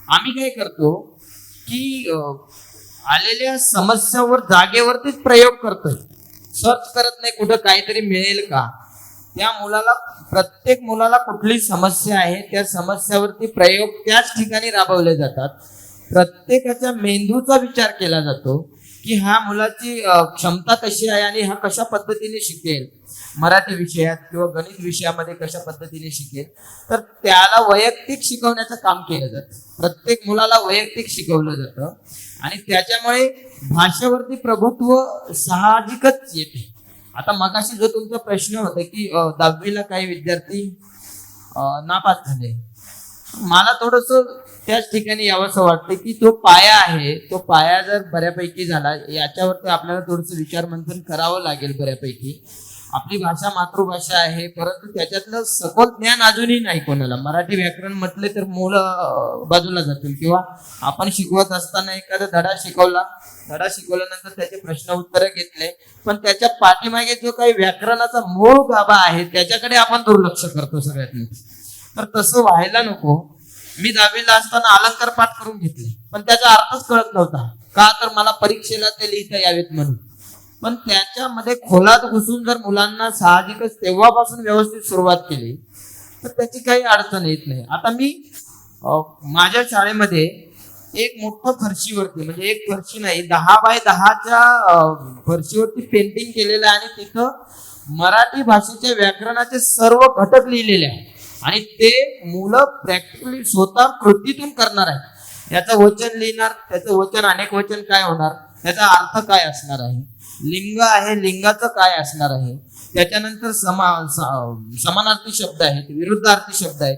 C: आम्ही काय करतो की आलेल्या समस्यावर जागेवरतीच प्रयोग करतोय. सर्च करत नाही कुठं काहीतरी मिळेल का. त्या मुलाला, प्रत्येक मुलाला कुठली समस्या आहे त्या समस्यावरती प्रयोग त्याच ठिकाणी राबवले जातात. प्रत्येकाच्या मेंदूचा विचार केला जातो की ह्या मुलाची क्षमता कशी आहे आणि हा कशा पद्धतीने शिकेल, मराठी विषयात किंवा गणित विषयामध्ये कशा पद्धतीने शिकेल. तर त्याला वैयक्तिक शिकवण्याचं काम केलं जातं. प्रत्येक मुलाला वैयक्तिक शिकवलं जातं आणि त्याच्यामुळे भाषेवरती प्रभुत्व साहजिकच येते. आता मगाशी जो तुमचा प्रश्न होता की 10वीला काही विद्यार्थी नापास झाले, मला थोडस त्याच ठिकाणी यावंसं वाटतं की तो पाया आहे, तो पाया जर बऱ्यापैकी झाला, याच्यावरती आपल्याला थोडंसं विचार मंथन करावं लागेल बऱ्यापैकी. आपली भाषा मातृभाषा आहे, परंतु त्याच्यातलं सखोल ज्ञान अजूनही नाही कोणाला. मराठी व्याकरण म्हटले तर मुलं बाजूला जातील, किंवा आपण शिकवत असताना एखादा धडा शिकवल्यानंतर त्याचे प्रश्न उत्तर घेतले, पण त्याच्या पाठीमागे जो काही व्याकरणाचा मूळ गाभा आहे त्याच्याकडे आपण दुर्लक्ष करतो सगळ्यात मोठं. तर तसं व्हायला नको. मी 10वीला असताना अलंकार पाठ करून घेतले, पण त्याचा अर्थच कळत नव्हता. का तर मला परीक्षेला ते लिहिता यावेत म्हणून. पण त्याच्यामध्ये खोलात घुसून जर मुलांना साहजिकच तेव्हापासून व्यवस्थित सुरुवात केली तर त्याची काही अडचण येत नाही. आता मी माझ्या शाळेमध्ये एक मोठं फरशीवरती, म्हणजे एक फरशी नाही 10x10च्या फरशीवरती पेंटिंग केलेलं आहे आणि तिथं मराठी भाषेच्या व्याकरणाचे सर्व घटक लिहिलेले आहेत आणि ते मुलं प्रॅक्टिकली स्वतः कृतीतून करणार आहेत. याचं वचन लिहिणार, त्याचं वचन अनेक वचन काय होणार, त्याचा अर्थ काय असणार आहे, लिंग आहे लिंगाचं काय असणार आहे, त्याच्यानंतर समानार्थी शब्द आहेत, विरुद्धार्थी शब्द आहेत.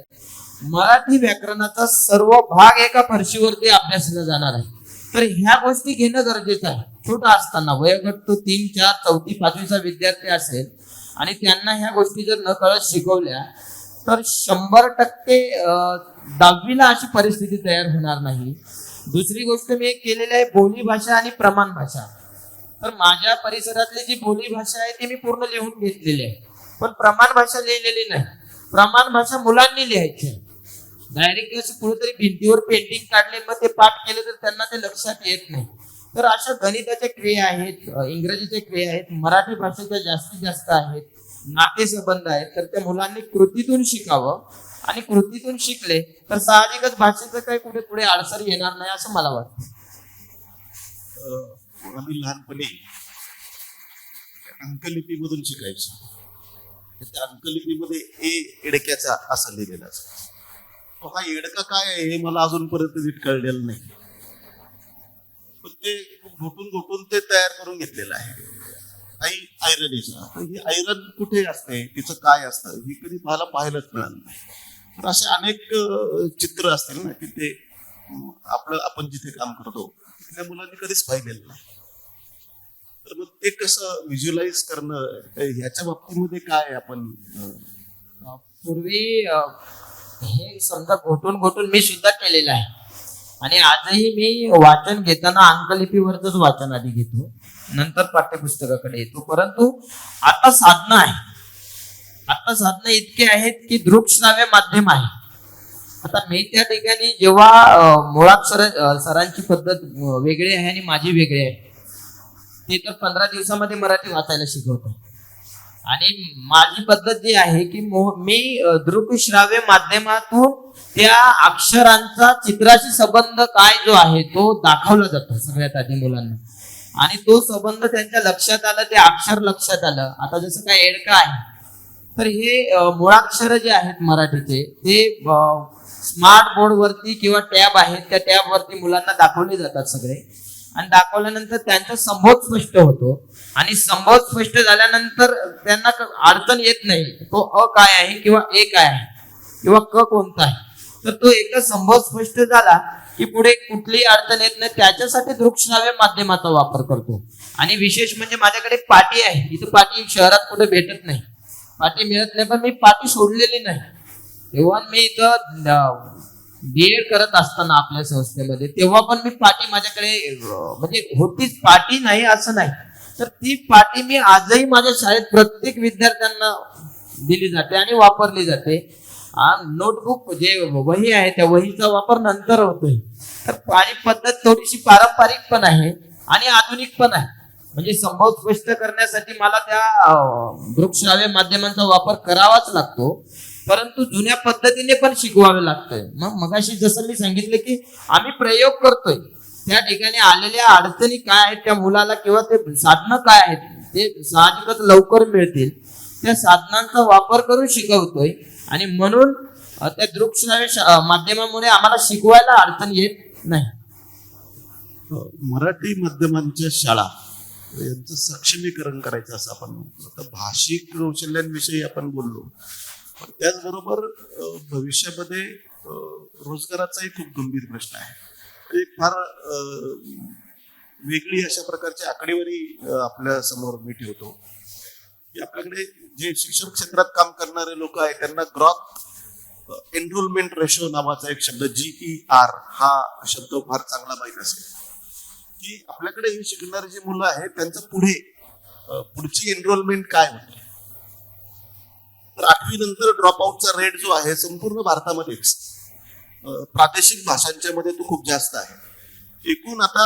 C: मराठी व्याकरणाचा सर्व भाग एका फरशीवरती अभ्यासला जाणार आहे. तर ह्या गोष्टी घेणं गरजेचं आहे. छोटा असताना वयोगट तो 3, 4, 4थी 5वीचा विद्यार्थी असेल आणि त्यांना ह्या गोष्टी जर न कळत शिकवल्या तर 100% 10वीला अशी परिस्थिती तयार होणार नाही. दुसरी गोष्ट मी एक केलेली आहे, बोली भाषा आणि प्रमाण भाषा. तर माझ्या परिसरातली जी बोली भाषा आहे ती मी पूर्ण लिहून घेतलेली आहे, पण प्रमाण भाषा लिहिलेली नाही. प्रमाण भाषा मुलांनी लिहायची आहे. डायरेक्ट असं कुठेतरी भिंतीवर पेंटिंग काढले मग ते पाठ केले तर त्यांना ते लक्षात येत नाही. तर अशा गणिताच्या क्रिया आहेत, इंग्रजीच्या क्रिया आहेत, मराठी भाषेच्या जास्तीत जास्त आहेत, नातेसंबंध आहेत. तर त्या मुलांनी कृतीतून शिकावं आणि कृतीतून शिकले तर साहजिकच भाषेचं काही कुठे पुढे अडसर येणार नाही असं मला वाटतं.
A: आम्ही लहानपणी अंकलिपीमधून शिकायचो. त्या अंकलिपीमध्ये एडक्याचा असं लिहिलेला असायचं. हा एडका काय आहे हे मला अजूनपर्यंत नीट कळलेलं नाही, पण ते घोटून ते तयार करून घेतलेलं आहे. आयरनीचा. ही आयरन कुठे असते, तिचं काय असतं हे कधी मला पाहायलाच मिळालं नाही. तर असे अनेक चित्र असतील ना की ते आपण जिथे काम करतो तिथल्या मुलांनी कधीच पाहिलेलं नाही. तर मग ते कसं व्हिज्युअलाइज करणं, ह्याच्या बाबतीमध्ये काय आपण
C: पूर्वी हे समजा घोटून मी सुद्धा केलेलं आहे आणि आजही मी वाचन घेताना अंकलिपीवरच वाचन आधी घेतो, नंतर पाठ्यपुस्तकाकडे येतो. परंतु आता साधनं इतके आहेत की दृकश्राव्य माध्यम आहे. आता मी त्या ठिकाणी जेव्हा मुळाक्षर सरांची पद्धत वेगळी आहे आणि माझी वेगळी आहे. ते तर 15 दिवसामध्ये मराठी वाचायला शिकवतो आणि माझी पद्धत जी आहे की मी दृकश्राव्य माध्यमातून त्या अक्षरांचा चित्राशी संबंध काय जो आहे तो दाखवला जातो सगळ्यात आधी मुलांना, आणि तो संबंध त्यांच्या लक्षात आला, ते अक्षर लक्षात आलं. आता जसं काय एडका आहे तर हे मुळाक्षर जे आहेत मराठीचे ते स्मार्ट बोर्ड वरती किंवा टॅब आहेत त्या टॅब वरती मुलांना दाखवले जातात सगळे, आणि दाखवल्यानंतर त्यांचा संबोध स्पष्ट होतो, आणि संबोध स्पष्ट झाल्यानंतर त्यांना अडचण येत नाही, तो अ काय आहे किंवा ए काय आहे किंवा क कोणता आहे. तर तो एकदा संबोध स्पष्ट झाला की पुढे कुठलीही अडचण येत नाही. त्याच्यासाठी दृकश्राव्य माध्यमाचा वापर करतो. आणि विशेष म्हणजे माझ्याकडे पाटी आहे. इथं पाटी शहरात कुठे भेटत नाही, पाटी मिळत नाही, पण मी पाटी सोडलेली नाही. तेव्हा मी इथं बीएड करत असताना आपल्या संस्थेमध्ये तेव्हा पण मी पाटी माझ्याकडे म्हणजे होतीच, पाटी नाही असं नाही, तर ती पाटी मी आजही माझ्या शाळेत प्रत्येक विद्यार्थ्यांना दिली जाते आणि वापरली जाते. नोटबुक जे वही आहे त्या वहीचा वापर नंतर होतोय. तर माझी पद्धत थोडीशी पारंपरिक पण आहे आणि आधुनिक पण आहे. म्हणजे संभव स्पष्ट करण्यासाठी मला त्या दृकश्राव्य माध्यमांचा वापर करावाच लागतो, परंतु जुन्या पद्धतीने पण शिकवावे लागतंय. मगाशी जसं मी सांगितलं की आम्ही प्रयोग करतोय, त्या ठिकाणी आलेल्या अडचणी काय आहेत त्या मुलाला किंवा ते साधनं काय आहेत ते साहजिकच लवकर मिळतील, त्या साधनांचा वापर करून शिकवतोय. आणि म्हणून त्या दृकश्राव्य माध्यमामुळे आम्हाला शिकवायला अडचण येत नाही.
A: मराठी माध्यमांच्या शाळा यांचं सक्षमीकरण करायचं असं आपण म्हणतो. तर भाषिक कौशल्यांविषयी आपण बोललो, पण त्याचबरोबर भविष्यामध्ये रोजगाराचाही खूप गंभीर प्रश्न आहे. एक फार वेगळी अशा प्रकारची आकडेवारी आपल्या समोर मी ठेवतो की आपल्याकडे जे शिक्षण क्षेत्रात काम करणारे लोक आहेत त्यांना ग्रॉथ एनरोलमेंट रेशो नावाचा एक शब्द GER हा शब्द फार चांगला माहीत असेल की आपल्याकडे ही शिकणारी जी मुलं आहेत त्यांचं पुढची एनरोलमेंट काय होते. तर 8वी नंतर ड्रॉपआउटचा रेट जो आहे संपूर्ण भारतामध्येच प्रादेशिक भाषांच्या मध्ये तो खूप जास्त आहे. एकूण आता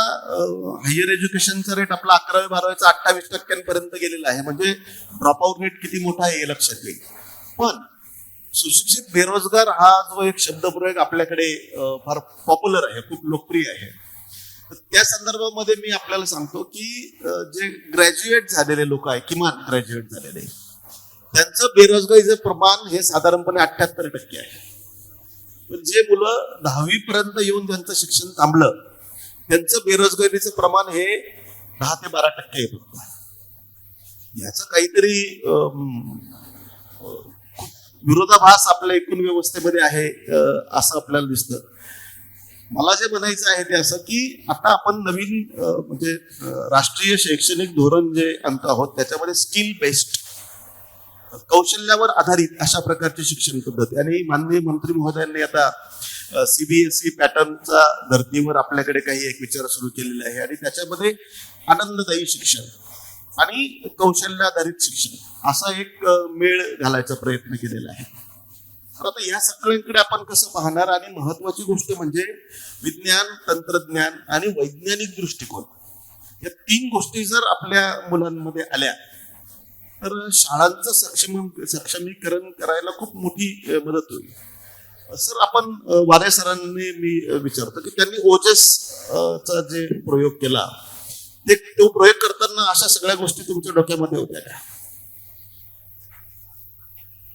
A: हायर एज्युकेशनचा रेट आपला 11वी-12वीचा 28% गेलेला आहे. म्हणजे ड्रॉपआउट रेट किती मोठा आहे हे लक्षात येईल. पण सुशिक्षित बेरोजगार हा जो एक शब्दप्रयोग आपल्याकडे फार पॉप्युलर आहे, खूप लोकप्रिय आहे. त्या संदर्भामध्ये मी आपल्याला सांगतो की जे ग्रॅज्युएट झालेले लोक आहेत, किमान ग्रॅज्युएट झालेले, त्यांचं बेरोजगारीचं प्रमाण हे साधारणपणे 78% आहे. पण जे मुलं 10वी पर्यंत येऊन ज्यांचं शिक्षण थांबलं त्यांचं बेरोजगारीचं प्रमाण हे 10 ते 12% आहे फक्त. याचा काहीतरी विरोधाभास आपल्या एकूण व्यवस्थेमध्ये आहे असं आपल्याला दिसतं. मला जे म्हणायचं आहे ते असं की आता आपण नवीन म्हणजे राष्ट्रीय शैक्षणिक धोरण जे आणतो आहोत त्याच्यामध्ये स्किल बेस्ड कौशल्यावर आधारित अशा प्रकारची शिक्षण पद्धती, आणि माननीय मंत्री महोदयांनी आता CBSE पॅटर्नचा धर्तीवर आपल्याकडे काही एक विचार सुरू केलेले आहे आणि त्याच्यामध्ये आनंददायी शिक्षण आणि कौशल्य आधारित शिक्षण असा एक मेळ घालायचा प्रयत्न केलेला आहे. तर आता या सगळ्यांकडे आपण कसं पाहणार, आणि महत्वाची गोष्ट म्हणजे विज्ञान, तंत्रज्ञान आणि वैज्ञानिक दृष्टिकोन या 3 गोष्टी जर आपल्या मुलांमध्ये आल्या तर शाळांचं सक्षमीकरण करायला खूप मोठी मदत होईल. सर, आपण वारे सरांनी मी विचारतो की त्यांनी ओजस चा जे प्रयोग केला तो प्रयोग करताना अशा सगळ्या गोष्टी तुमच्या डोक्यामध्ये होत्या का?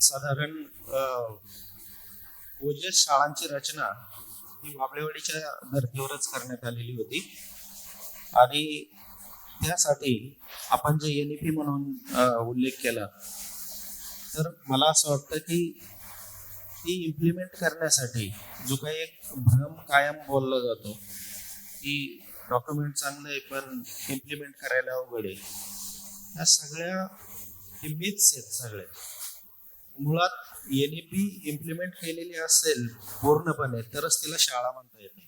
D: साधारण ओजस शाळांची रचना ही वाबळेवाडीच्या धर्तीवरच करण्यात आलेली होती, आणि त्यासाठी आपण जे NEP म्हणून उल्लेख केला, तर मला असं वाटतं की ती इम्प्लिमेंट करण्यासाठी जो काही एक भ्रम कायम बोलला जातो की डॉक्युमेंट चांगलं आहे पण इम्प्लिमेंट करायला अवघड आहे, या सगळ्या हे मिथ्स आहेत सगळे. मुळात NEP इम्प्लिमेंट केलेली असेल पूर्णपणे तरच तिला शाळा म्हणता येते,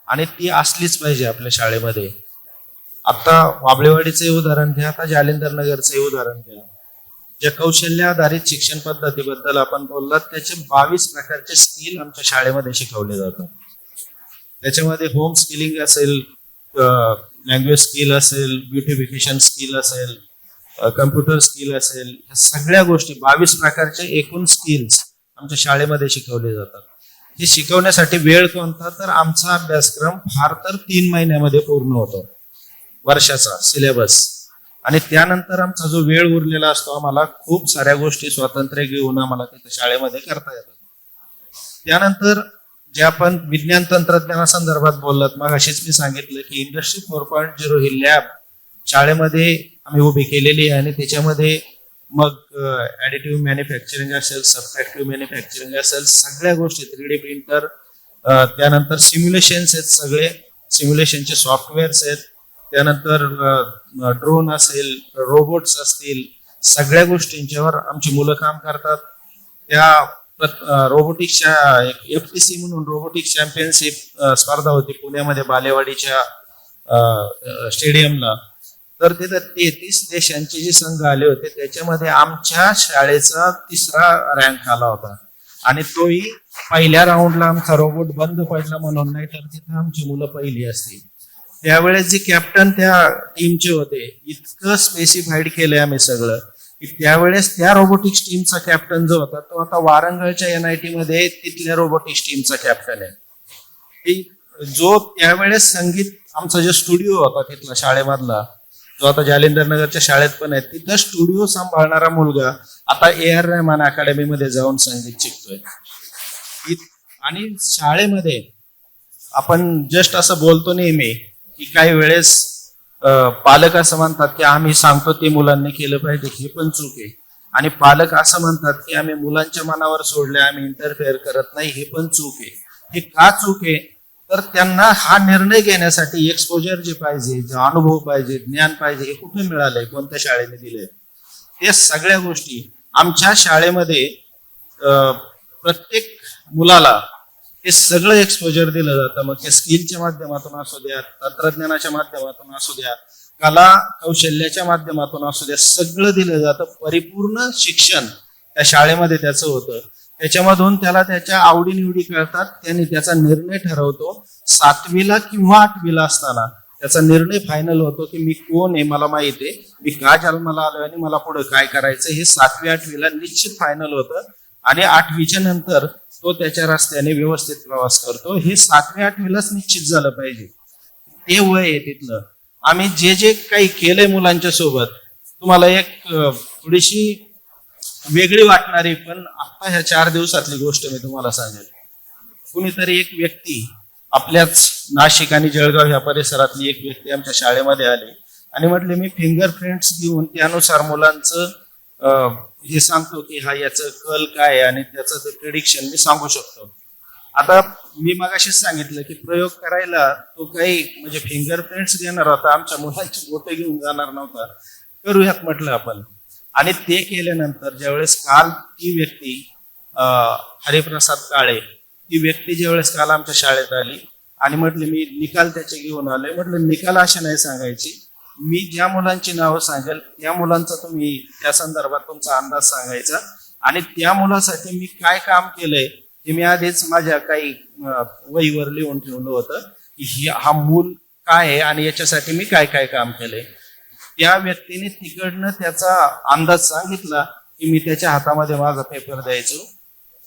D: आणि ती असलीच पाहिजे आपल्या शाळेमध्ये. आता वाबळेवाडीचे उदाहरण घ्या, आता जालिंदर नगरचे उदाहरण घ्या. ज्या कौशल्य आधारित शिक्षण पद्धतीबद्दल आपण बोललात त्याचे 22 प्रकारचे स्किल आमच्या शाळेमध्ये शिकवले जातात. त्याच्यामध्ये होम स्किलिंग असेल, लँग्वेज स्किल असेल, ब्युटिफिकेशन स्किल असेल, कम्प्युटर स्किल असेल, या सगळ्या गोष्टी 22 प्रकारचे एकूण स्किल्स आमच्या शाळेमध्ये शिकवले जातात. हे शिकवण्यासाठी वेळ कोणता, तर आमचा अभ्यासक्रम फार तर 3 महिन्यामध्ये पूर्ण होतो, वर्षाचा सिलेबस. आणि त्यानंतर आमचा जो वेळ उरलेला असतो आम्हाला खूप साऱ्या गोष्टी स्वातंत्र्य घेऊन आम्हाला तिथे शाळेमध्ये करता येतात. त्यानंतर जे आपण विज्ञान तंत्रज्ञानासंदर्भात बोललात, मग अशीच मी सांगितलं की इंडस्ट्री 4.0 ही लॅब शाळेमध्ये आम्ही उभी केलेली आहे आणि त्याच्यामध्ये मग ऍडिटिव्ह मॅन्युफॅक्चरिंग असेल, सबट्रॅक्टिव्ह मॅन्युफॅक्चरिंग असेल, सगळ्या गोष्टी 3D प्रिंटर, त्यानंतर सिम्युलेशन्स आहेत, सगळे सिम्युलेशनचे सॉफ्टवेअर्स आहेत, त्यानंतर ड्रोन असेल, रोबोट्स असतील, सगळ्या गोष्टींच्यावर आमची मुलं काम करतात. त्या रोबोटिक्सच्या FTC म्हणून रोबोटिक्स चॅम्पियनशिप स्पर्धा होती पुण्यामध्ये बालेवाडीच्या स्टेडियमला. तर तिथं 33 देशांचे जे संघ आले होते त्याच्यामध्ये आमच्या शाळेचा 3रा रँक आला होता आणि तोही पहिल्या राऊंडला आमचा रोबोट बंद पडला म्हणून, नाही तर तिथं आमची मुलं पहिली असतील. त्यावेळेस जे कॅप्टन त्या टीमचे होते, इतकं स्पेसिफाईड केलंय आम्ही सगळं की त्यावेळेस त्या रोबोटिक्स टीमचा कॅप्टन जो होता तो आता वारंगळच्या NIT मध्ये तिथल्या रोबोटिक्स टीमचा कॅप्टन आहे. जो त्यावेळेस संगीत आमचा जो स्टुडिओ होता तिथला शाळेमधला, जो आता जालिंदर नगरच्या शाळेत पण आहे, तिथं स्टुडिओ सांभाळणारा मुलगा आता AR रहमान अकॅडमीमध्ये जाऊन संगीत शिकतोय. आणि शाळेमध्ये आपण जस्ट असं बोलतो नेहमी की काही वेळेस पालक असं म्हणतात की आम्ही सांगतो ते मुलांनी केलं पाहिजे, हे पण चूक आहे. आणि पालक असं म्हणतात की आम्ही मुलांच्या मनावर सोडले, आम्ही इंटरफेअर करत नाही, हे पण चूक आहे. हे का चूक आहे? तर त्यांना हा निर्णय घेण्यासाठी एक्सपोजर जे पाहिजे, जे अनुभव पाहिजे, ज्ञान पाहिजे, हे कुठे मिळालंय, कोणत्या शाळेने दिलंय? ते सगळ्या गोष्टी आमच्या शाळेमध्ये प्रत्येक मुलाला हे सगळं एक्सपोजर दिलं जातं. मग ते स्किलच्या माध्यमातून असू द्या, तंत्रज्ञानाच्या माध्यमातून असू द्या, कला कौशल्याच्या माध्यमातून असू द्या, सगळं दिलं जातं. परिपूर्ण शिक्षण त्या शाळेमध्ये त्याचं होतं. त्याच्यामधून त्याला त्याच्या आवडीनिवडी कळतात, त्यांनी त्याचा निर्णय ठरवतो. 7वीला किंवा 8वीला असताना त्याचा निर्णय फायनल होतो की मी कोण आहे, मला माहिती आहे, मी का जन्माला आलोय आणि मला पुढे काय करायचं, हे 7वी 8वीला निश्चित फायनल होतं. आणि 8वीच्या नंतर तो त्याच्या रस्त्याने व्यवस्थित प्रवास करतो. हे 7वी 8वीलाच निश्चित झालं पाहिजे. ते वय आहे तिथलं. आम्ही जे जे काही केलंय मुलांच्या सोबत, तुम्हाला एक थोडीशी वेगळी वाटणारी पण आता ह्या 4 दिवसातली गोष्ट मी तुम्हाला सांगेल. कुणीतरी एक व्यक्ती, आपल्याच नाशिक आणि जळगाव ह्या परिसरातली एक व्यक्ती आमच्या शाळेमध्ये आली आणि म्हटले मी फिंगरप्रिंट्स घेऊन त्यानुसार मुलांचं हे सांगतो की हा याचं कल काय आहे आणि त्याचं ते प्रिडिक्शन मी सांगू शकतो. आता मी मगाशीच सांगितलं की प्रयोग करायला तो काही म्हणजे फिंगरप्रिंट्स घेणार होता, आमच्या मुलांची बोटे घेऊन जाणार नव्हता. करूयात म्हटलं आपण. आणि ते केल्यानंतर ज्यावेळेस काल ती व्यक्ती हरिप्रसाद काळे, ती व्यक्ती ज्यावेळेस काल आमच्या शाळेत आली आणि म्हटले मी निकाल त्याचे घेऊन आले. म्हटलं निकाल अशा नाही सांगायची, मी ज्या मुलांची नावं सांगेल त्या मुलांचा तुम्ही त्या संदर्भात तुमचा अंदाज सांगायचा आणि त्या मुलासाठी मी काय काम केलंय हे मी आधीच माझ्या काही वहीवर लिहून ठेवलं होतं की हा मूल काय आहे आणि याच्यासाठी मी काय काय काम केलंय. त्या व्यक्तीने तिकडनं त्याचा अंदाज सांगितला की मी त्याच्या हातामध्ये माझा पेपर द्यायचो.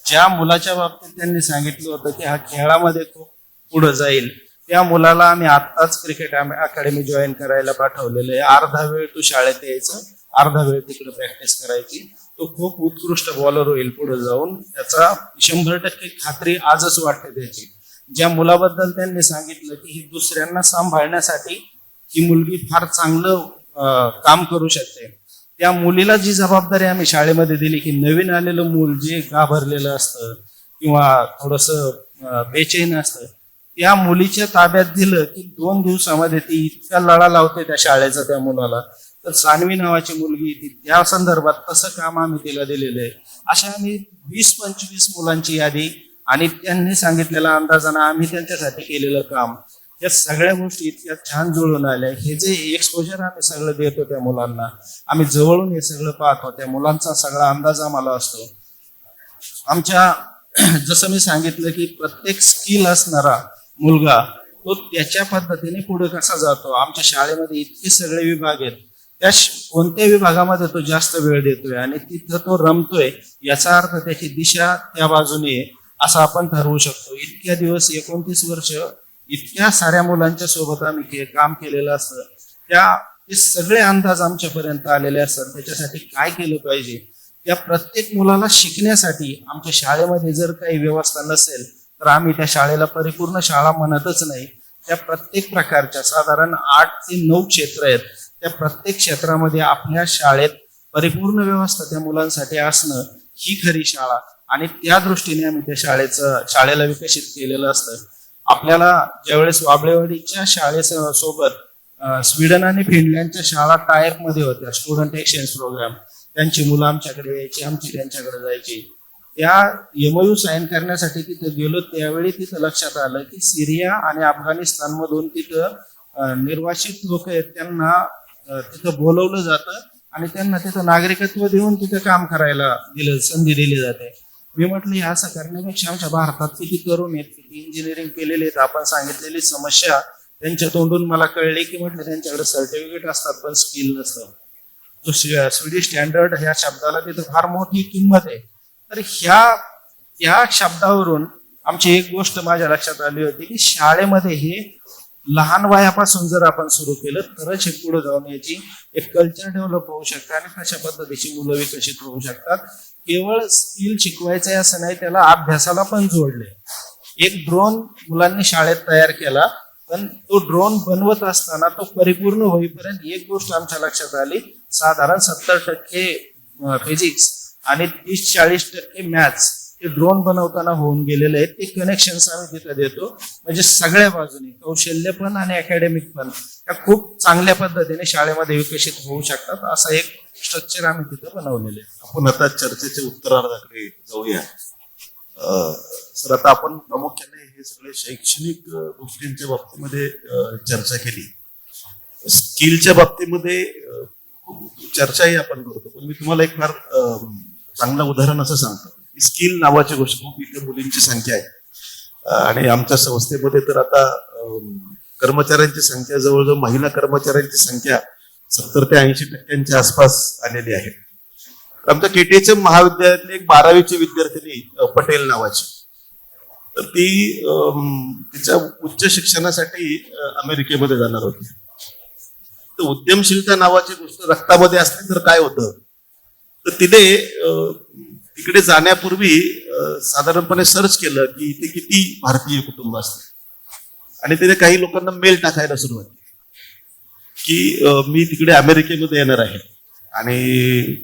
D: ज्या मुलाच्या बाबतीत त्यांनी सांगितलं होतं की हा खेळामध्ये खूप पुढे जाईल, त्या मुलाला आम्ही आत्ताच क्रिकेट अकॅडमी जॉईन करायला पाठवलेलं आहे. अर्धा वेळ तू शाळेत यायचं, अर्धा वेळ तिकडे प्रॅक्टिस करायची. तो खूप उत्कृष्ट बॉलर होईल पुढे जाऊन, त्याचा 100% खात्री आजच वाटते त्याची. ज्या मुलाबद्दल त्यांनी सांगितलं की ही दुसऱ्यांना सांभाळण्यासाठी ही मुलगी फार चांगलं काम करू शकते, त्या मुलीला जी जबाबदारी आम्ही शाळेमध्ये दिली की नवीन आलेलं मूल जे घाबरलेलं असतं किंवा थोडंसं बेचैन असतं, त्या मुलीच्या ताब्यात दिलं की 2 दिवसामध्ये ती इतका लळा लावते त्या शाळेचा त्या मुलाला. तर सानवी नावाची मुलगी ती त्या संदर्भात तसं काम आम्ही तिला दिलेलं आहे. अशा आम्ही 20-25 मुलांची यादी आणि त्यांनी सांगितलेल्या अंदाजानं आम्ही त्यांच्यासाठी केलेलं काम, या सगळ्या गोष्टी इतक्या छान जुळून आल्या. हे जे एक्सपोजर आम्ही सगळं देतो त्या मुलांना, आम्ही जवळून हे सगळं पाहतो, त्या मुलांचा सगळा अंदाज आम्हाला असतो. आमच्या जसं मी सांगितलं की प्रत्येक स्किल असणारा मुलगा तो त्याच्या पद्धतीने पुढे कसा जातो. आमच्या शाळेमध्ये इतके सगळे विभाग आहेत, त्या कोणत्या विभागामध्ये तो जास्त वेळ देतोय आणि तिथं तो रमतोय, याचा अर्थ त्याची दिशा त्या बाजूने असं आपण ठरवू शकतो. इतक्या दिवस 29 वर्ष इतक्या साऱ्या मुलांच्या सोबत आम्ही काम केलेलं असतं, ते सगळे अंदाज आमच्यापर्यंत आलेले असतात. त्याच्यासाठी काय केलं पाहिजे त्या प्रत्येक मुलाला शिकण्यासाठी आमच्या शाळेमध्ये जर काही व्यवस्था नसेल तर आम्ही त्या शाळेला परिपूर्ण शाळा म्हणतच नाही. त्या प्रत्येक प्रकारच्या साधारण 8 ते 9 क्षेत्र आहेत. त्या प्रत्येक क्षेत्रामध्ये आपल्या शाळेत परिपूर्ण व्यवस्था त्या मुलांसाठी असणं ही खरी शाळा, आणि त्या दृष्टीने आम्ही त्या शाळेला विकसित केलेलं असतं. आपल्याला ज्यावेळेस वाबळेवाडीच्या शाळेसोबत स्वीडन आणि फिनलँडच्या शाळा टायप मध्ये होत्या, स्टुडंट एक्सचेंज प्रोग्राम, त्यांची मुलं आमच्याकडे यायची, आमची त्यांच्याकडे जायची. त्या MOU साईन करण्यासाठी तिथं गेलो त्यावेळी तिथं लक्षात आलं की सिरिया आणि अफगाणिस्तान मधून तिथं निर्वासित लोक आहेत, त्यांना तिथं बोलवलं जातं आणि त्यांना तिथं नागरिकत्व देऊन तिथं काम करायला संधी दिली जाते. मी म्हटलं हे असं करण्यापेक्षा आमच्या भारतात किती तरुण आहेत, किती इंजिनिअरिंग केलेले आहेत, आपण सांगितलेली समस्या त्यांच्या तोंडून मला कळली की म्हटलं त्यांच्याकडे सर्टिफिकेट असतात पण स्किल नसतं. तो स्वीडिश स्टँडर्ड ह्या शब्दाला तिथं फार मोठी किंमत आहे. तर ह्या शब्दावरून आमची एक गोष्ट माझ्या लक्षात आली होती की शाळेमध्ये हे लहान वयापासून जर आपण सुरू केलं तरच हे पुढे जाऊन याची एक कल्चर डेव्हलप होऊ शकतं आणि तशा पद्धतीची मुलं विकसित होऊ शकतात. केवळ स्किल शिकवायचं आहे असं नाही, त्याला अभ्यासाला पण जोडले. एक ड्रोन मुलांनी शाळेत तयार केला, पण तो ड्रोन बनवत असताना तो परिपूर्ण होईपर्यंत एक गोष्ट आमच्या लक्षात आली, साधारण 70% फिजिक्स आणि 30-40% मॅथ्स ते ड्रोन बनवताना होऊन गेलेले आहेत. ते कनेक्शन्स आम्ही तिथे देतो, म्हणजे सगळ्या बाजूने कौशल्य पण आणि अकॅडमिक पण त्या खूप चांगल्या पद्धतीने शाळेमध्ये विकसित होऊ शकतात, असं एक स्ट्रक्चर आम्ही तिथे बनवलेले आहे.
A: आपण आता चर्चेच्या उत्तरार्धाकडे जाऊया. सर, आता आपण प्रामुख्याने हे सगळे शैक्षणिक गोष्टींच्या बाबतीमध्ये चर्चा केली. स्किलच्या बाबतीमध्ये खूप चर्चाही आपण करतो, पण मी तुम्हाला एक फार चांगलं उदाहरण असं सांगतो. स्किल नावाची गोष्ट, खूप इथे मुलींची संख्या आहे आणि आमच्या संस्थेमध्ये तर आता कर्मचाऱ्यांची संख्या, जवळजवळ महिला कर्मचाऱ्यांची संख्या 70 ते 80% आसपास आलेली आहे. आमच्या KTHM महाविद्यालयातली एक 12वीची विद्यार्थिनी पटेल नावाची, तर ती तिच्या उच्च शिक्षणासाठी अमेरिकेमध्ये जाणार होती. तर उद्यमशीलता नावाची गोष्ट रक्तामध्ये असली तर काय होतं, तर तिने तिकडे जाण्यापूर्वी साधारणपणे सर्च केलं की इथे किती भारतीय कुटुंब असते, आणि तिने काही लोकांना मेल टाकायला सुरुवात केली की मी तिकडे अमेरिकेमध्ये येणार आहे आणि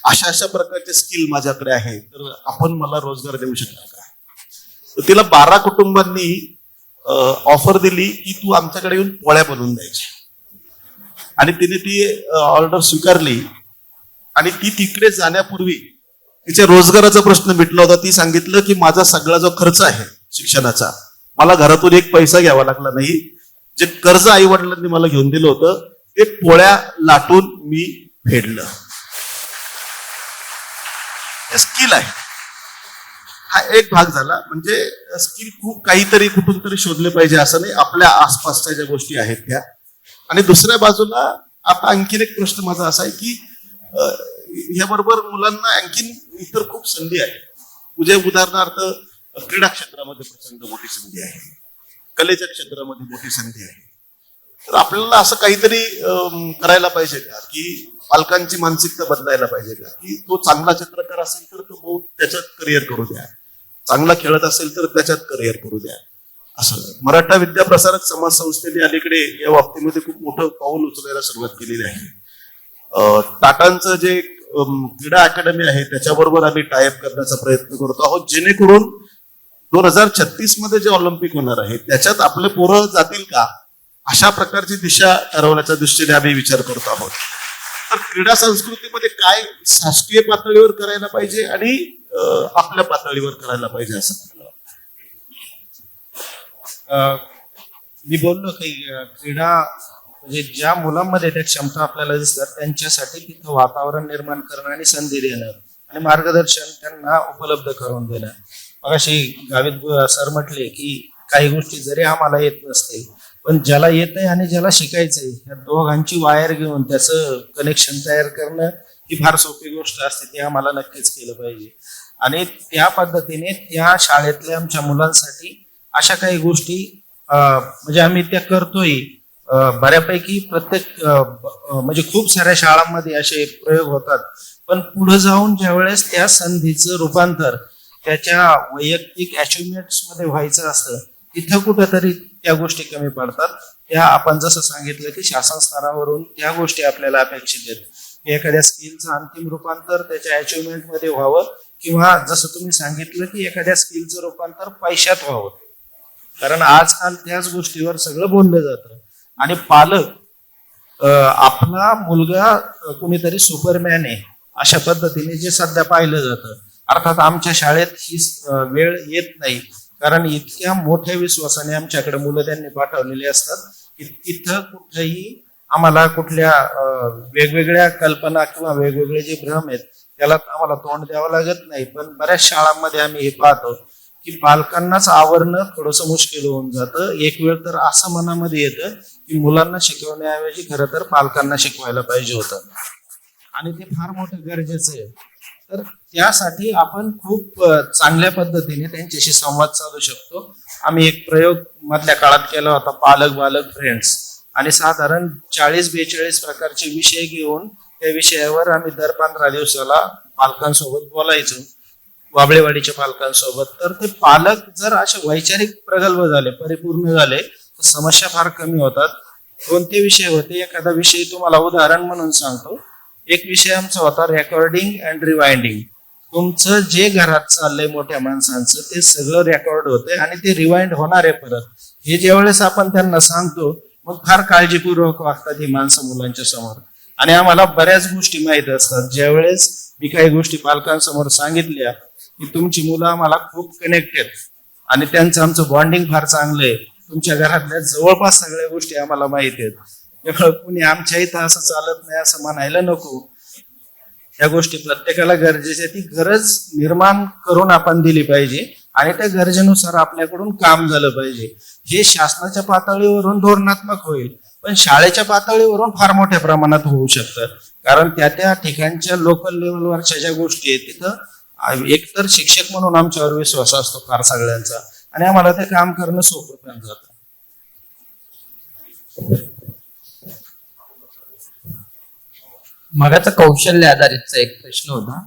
A: अशा प्रकारचे स्किल माझ्याकडे आहे, तर आपण मला रोजगार देऊ शकता का. तर तिला 12 कुटुंबांनी ऑफर दिली की तू आमच्याकडे येऊन पोळ्या बनवून द्यायची, आणि तिने ती ऑर्डर स्वीकारली. आणि ती तिकडे जाण्यापूर्वी तिच्या रोजगाराचा प्रश्न मिटला होता. ती सांगितलं की माझा सगळा जो खर्च आहे शिक्षणाचा, मला घरातून एक पैसा घ्यावा लागला नाही. जे कर्ज आई वडिलांनी मला घेऊन दिलं होतं ते पोळ्या लाटून मी फेडलं. हे स्किल आहे. हा एक भाग झाला. म्हणजे स्किल खूप काहीतरी कुठून तरी शोधले पाहिजे असं नाही, आपल्या आसपासच्या ज्या गोष्टी आहेत त्या. आणि दुसऱ्या बाजूला आता आणखीन एक प्रश्न माझा असा आहे की ह्याबरोबर मुलांना आणखीन इतर खूप संधी आहे. म्हणजे उदाहरणार्थ क्रीडा क्षेत्रामध्ये प्रचंड मोठी संधी आहे, कलेच्या क्षेत्रामध्ये मोठी संधी आहे. तर आपल्याला असं काहीतरी करायला पाहिजे का, की पालकांची मानसिकता बदलायला पाहिजे का, की तो चांगला चित्रकार असेल तर तो त्याच्यात करिअर करू द्या, चांगला खेळत असेल तर त्याच्यात करिअर करू द्या. असं मराठा विद्याप्रसारक समाज संस्थेने अलीकडे या बाबतीमध्ये खूप मोठं पाऊल उचलायला सुरुवात केलेली आहे. टाटांचं जे क्रीडा अकॅडमी आहे त्याच्याबरोबर आम्ही टायअप करण्याचा प्रयत्न करतो आहोत, जेणेकरून 2036 मध्ये जे ऑलिम्पिक होणार आहे त्याच्यात आपले पोरं जातील का, अशा प्रकारची दिशा ठरवण्याच्या दृष्टीने आम्ही विचार करतो आहोत. तर क्रीडा संस्कृतीमध्ये काय शासकीय पातळीवर करायला पाहिजे आणि आपल्या पातळीवर करायला पाहिजे असं मला वाटतं.
D: मी बोललो की क्रीडा म्हणजे ज्या मुलांमध्ये त्या क्षमता आपल्याला दिसतात त्यांच्यासाठी तिथं वातावरण निर्माण करणं आणि संधी देणं आणि मार्गदर्शन त्यांना उपलब्ध करून देणं. मग अशी गावित सर म्हटले की काही गोष्टी जरी आम्हाला येत नसतील, पण ज्याला येत आहे आणि ज्याला शिकायचंय या दोघांची वायर घेऊन त्याचं कनेक्शन तयार करणं ही फार सोपी गोष्ट असते. ती आम्हाला नक्कीच केलं पाहिजे. आणि त्या पद्धतीने त्या शाळेतल्या आमच्या मुलांसाठी अशा काही गोष्टी म्हणजे आम्ही त्या करतोय. बऱ्यापैकी प्रत्येक म्हणजे खूप साऱ्या शाळांमध्ये असे प्रयोग होतात, पण पुढे जाऊन ज्यावेळेस त्या संधीचं रूपांतर त्याच्या वैयक्तिक अचिव्हमेंट्स मध्ये व्हायचं असतं, तिथं कुठंतरी त्या गोष्टी कमी पडतात. त्या आपण जसं सांगितलं की शासन स्तरावरून त्या गोष्टी आपल्याला अपेक्षित आहेत. एखाद्या स्किलचं अंतिम रूपांतर त्याच्या अचिव्हमेंट मध्ये व्हावं, किंवा जसं तुम्ही सांगितलं की एखाद्या स्किलचं रूपांतर पैशात व्हावं. कारण आजकाल त्याच गोष्टीवर सगळं बोललं जातं. आणि पालक आपला मुलगा कुणीतरी सुपरमॅन आहे अशा पद्धतीने जे सध्या पाहिलं जातं. अर्थात आमच्या शाळेत ही वेळ येत नाही, कारण इतक्या मोठ्या विश्वासाने आमच्याकडे मुलं त्यांनी पाठवलेली असतात की तिथं कुठेही आम्हाला कुठल्या वेगवेगळ्या कल्पना किंवा वेगवेगळे जे भ्रम आहेत त्याला आम्हाला तोंड द्यावं लागत नाही. पण बऱ्याच शाळांमध्ये आम्ही हे पाहतो की पालकांनाच आवरणं थोडंसं मुश्किल होऊन जातं. एक वेळ तर असं मनामध्ये येतं की मुलांना शिकवण्याऐवजी खरं तर पालकांना शिकवायला पाहिजे होतं, आणि ते फार मोठं गरजेचं आहे. तर त्यासाठी आपण खूप चांगल्या पद्धतीने त्यांच्याशी संवाद साधू शकतो. आम्ही एक प्रयोग मधल्या काळात केला होता, पालक बालक फ्रेंड्स, आणि साधारण 40-42 प्रकारचे विषय घेऊन त्या विषयावर आम्ही दर 15 दिवसाला पालकांसोबत बोलायचो, वाबळेवाडीच्या पालकांसोबत. तर ते पालक जर असे वैचारिक प्रगल्भ झाले, परिपूर्ण झाले, तर समस्या फार कमी होतात. कोणते विषय होते, एखादा विषय तुम्हाला उदाहरण म्हणून सांगतो. एक विषय आमचा होता रेकॉर्डिंग अँड रिवाइंडिंग. तुमचं जे घरात चाललंय मोठ्या माणसांचं ते सगळं रेकॉर्ड होतंय आणि ते रिवाइंड होणार आहे परत. हे ज्यावेळेस आपण त्यांना सांगतो मग फार काळजीपूर्वक वागतात ही माणसं मुलांच्या समोर. आणि आम्हाला बऱ्याच गोष्टी माहीत असतात. ज्यावेळेस मी काही गोष्टी पालकांसमोर सांगितल्या की तुमची मुलं आम्हाला खूप कनेक्टेड आणि त्यांचं आमचं बॉन्डिंग फार चांगलं आहे, तुमच्या घरातल्या जवळपास सगळ्या गोष्टी आम्हाला माहित आहेत, त्यामुळे कुणी आमच्या इथं असं चालत नाही असं म्हणायला नको. या गोष्टी प्रत्येकाला गरजेच्या, ती गरज निर्माण करून आपण दिली पाहिजे आणि त्या गरजेनुसार आपल्याकडून काम झालं पाहिजे. हे शासनाच्या पातळीवरून धोरणात्मक होईल, पण शाळेच्या पातळीवरून फार मोठ्या प्रमाणात होऊ शकतं. कारण त्या ठिकाणच्या लोकल लेवलवरच्या ज्या गोष्टी आहेत तिथं एकतर शिक्षक म्हणून आमच्यावर विश्वास असतो फार सगळ्यांचा, आणि आम्हाला ते काम करणं सोपं पण जातं.
C: मगाचा कौशल्य आधारितचा एक प्रश्न होता.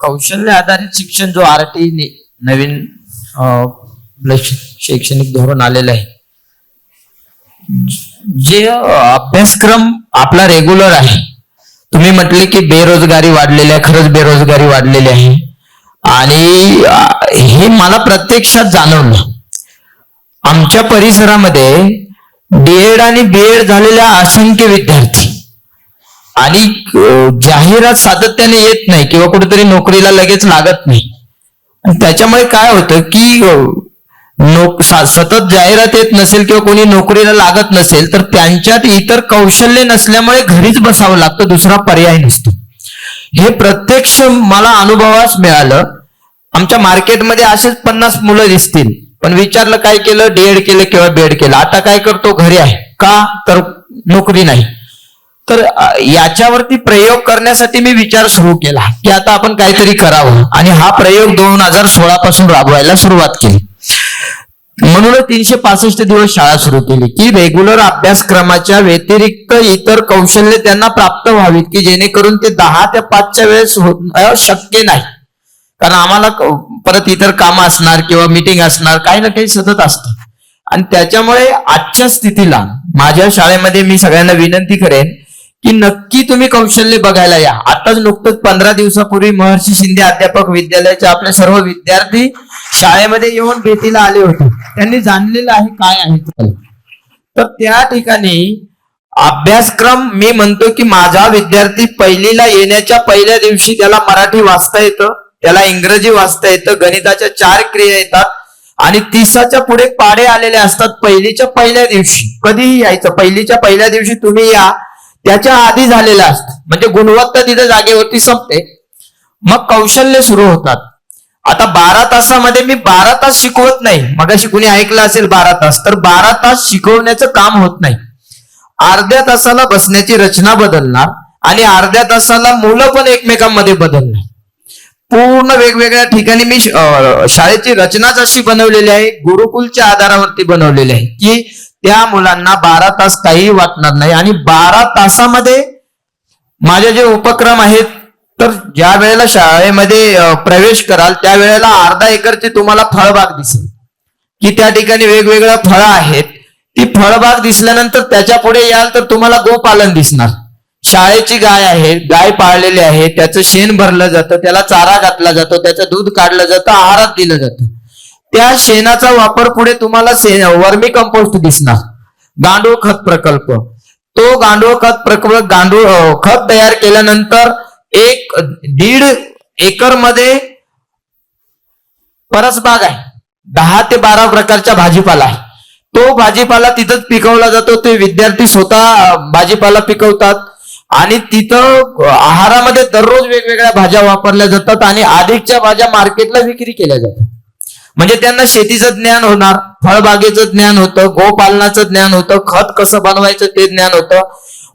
C: कौशल्य आधारित शिक्षण जो RT नवीन शैक्षणिक धोरण आलेलं आहे, जे अभ्यासक्रम आपला रेग्युलर आहे, तुम्ही म्हटले की बेरोजगारी वाढलेली आहे, खरंच बेरोजगारी वाढलेली आहे, आणि हे मला प्रत्यक्षात जाणवलं. आमच्या परिसरामध्ये D.Ed आणि B.Ed झालेल्या असंख्य विद्यार्थी, आणि जाहिरात सातत्याने येत नाही किंवा कुठेतरी नोकरीला लगेच लागत नाही. त्याच्यामुळे काय होतं की सतत जाहिरात येत नसेल किंवा कोणी नोकरीला लागत नसेल तर त्यांच्यात इतर कौशल्य नसल्यामुळे घरीच बसावं लागतं, दुसरा पर्याय नसतो. हे प्रत्यक्ष मला अनुभवास मिळालं. आमच्या मार्केटमध्ये असेच 50 मुलं दिसतील, पण विचारलं काय केलं, D.Ed केलं किंवा B.Ed केलं, आता काय करतो, घरी आहे का, तर नोकरी नाही. तर याच्यावरती प्रयोग करण्यासाठी मी विचार सुरू केला की आता आपण काहीतरी करावं, आणि हा प्रयोग 2016 पासून राबवायला सुरुवात केली. म्हणूनच 365 दिवस शाळा सुरू केली की रेग्युलर अभ्यासक्रमाच्या व्यतिरिक्त इतर कौशल्य त्यांना प्राप्त व्हावीत, की जेणेकरून ते 10 ते 5च्या वेळेस शक्य नाही. कारण आम्हाला परत इतर कामं असणार किंवा मीटिंग असणार, काही ना काही सतत असतं. आणि त्याच्यामुळे आजच्या स्थितीला माझ्या शाळेमध्ये मी सगळ्यांना विनंती करेन की नक्की तुम्ही कौशल्य बघायला या. आताच नुकतंच 15 दिवसापूर्वी महर्षी शिंदे अध्यापक विद्यालयाचे आपले सर्व विद्यार्थी शाळेमध्ये येऊन भेटीला आले होते. त्यांनी जाणलेलं आहे काय आहे. तर त्या ठिकाणी अभ्यासक्रम, मी म्हणतो की माझा विद्यार्थी पहिलीला येण्याच्या पहिल्या दिवशी त्याला मराठी वाचता येतं, त्याला इंग्रजी वाचता येतं, गणिताच्या 4 क्रिया येतात, आणि 30च्या पुढे पाढे आलेले असतात पहिलीच्या पहिल्या दिवशी. कधीही यायचं, पहिलीच्या पहिल्या दिवशी तुम्ही या, त्याच्या आधी झालेलं असतं. म्हणजे गुणवत्ता तिथे जागेवरती संपते. मग कौशल्य सुरू होतात. आता 12 तासामध्ये मी 12 तास शिकवत नाही. मगाशी कुणी ऐकलं असेल 12 तास, तर 12 तास शिकवण्याचं काम होत नाही. अर्ध्या तासाला बसण्याची रचना बदलणार आणि अर्ध्या तासाला मुलं पण एकमेकांमध्ये बदलणार. पूर्ण वेगवेगळ्या ठिकाणी मी शाळेची रचनाच अशी बनवलेली आहे, गुरुकुलच्या आधारावरती बनवलेली आहे की त्या मुलांना 12 तास काही वाटणार नाही. आणि 12 तासामध्ये माझे जे उपक्रम आहेत, तर ज्या वेळेला शाळेमध्ये प्रवेश कराल त्यावेळेला अर्धा एकरची तुम्हाला फळबाग दिसेल की त्या ठिकाणी वेगवेगळ्या फळं आहेत. ती फळबाग दिसल्यानंतर त्याच्या पुढे याल तर तुम्हाला गोपालन दिसणार. शाळेची गाय आहे, गाय पाळलेली आहे, त्याचं शेण भरलं जातं, त्याला चारा घातला जातो, त्याचं दूध काढलं जातं, आहारात दिलं जातं. त्या शेणाचा वापर पुढे तुम्हाला वर्मी कंपोस्ट दिसणार. गांडूळ खत प्रकल्प, तो गांडूळ खत प्रकल्प, खत तयार केल्यानंतर 1.5 एकर मध्ये परसबाग आहे. 10 ते 12 प्रकारच्या भाजीपाला आहे. तो भाजीपाला तिथंच पिकवला जातो. ते विद्यार्थी स्वतः भाजीपाला पिकवतात आणि तिथं आहारामध्ये दररोज वेगवेगळ्या भाज्या वापरल्या जातात आणि अधिकच्या भाज्या मार्केटला विक्री केल्या जातात. म्हणजे त्यांना शेतीचं ज्ञान होणार, फळबागेचं ज्ञान होतं, गोपालनाचं ज्ञान होतं, खत कसं बनवायचं ते ज्ञान होतं.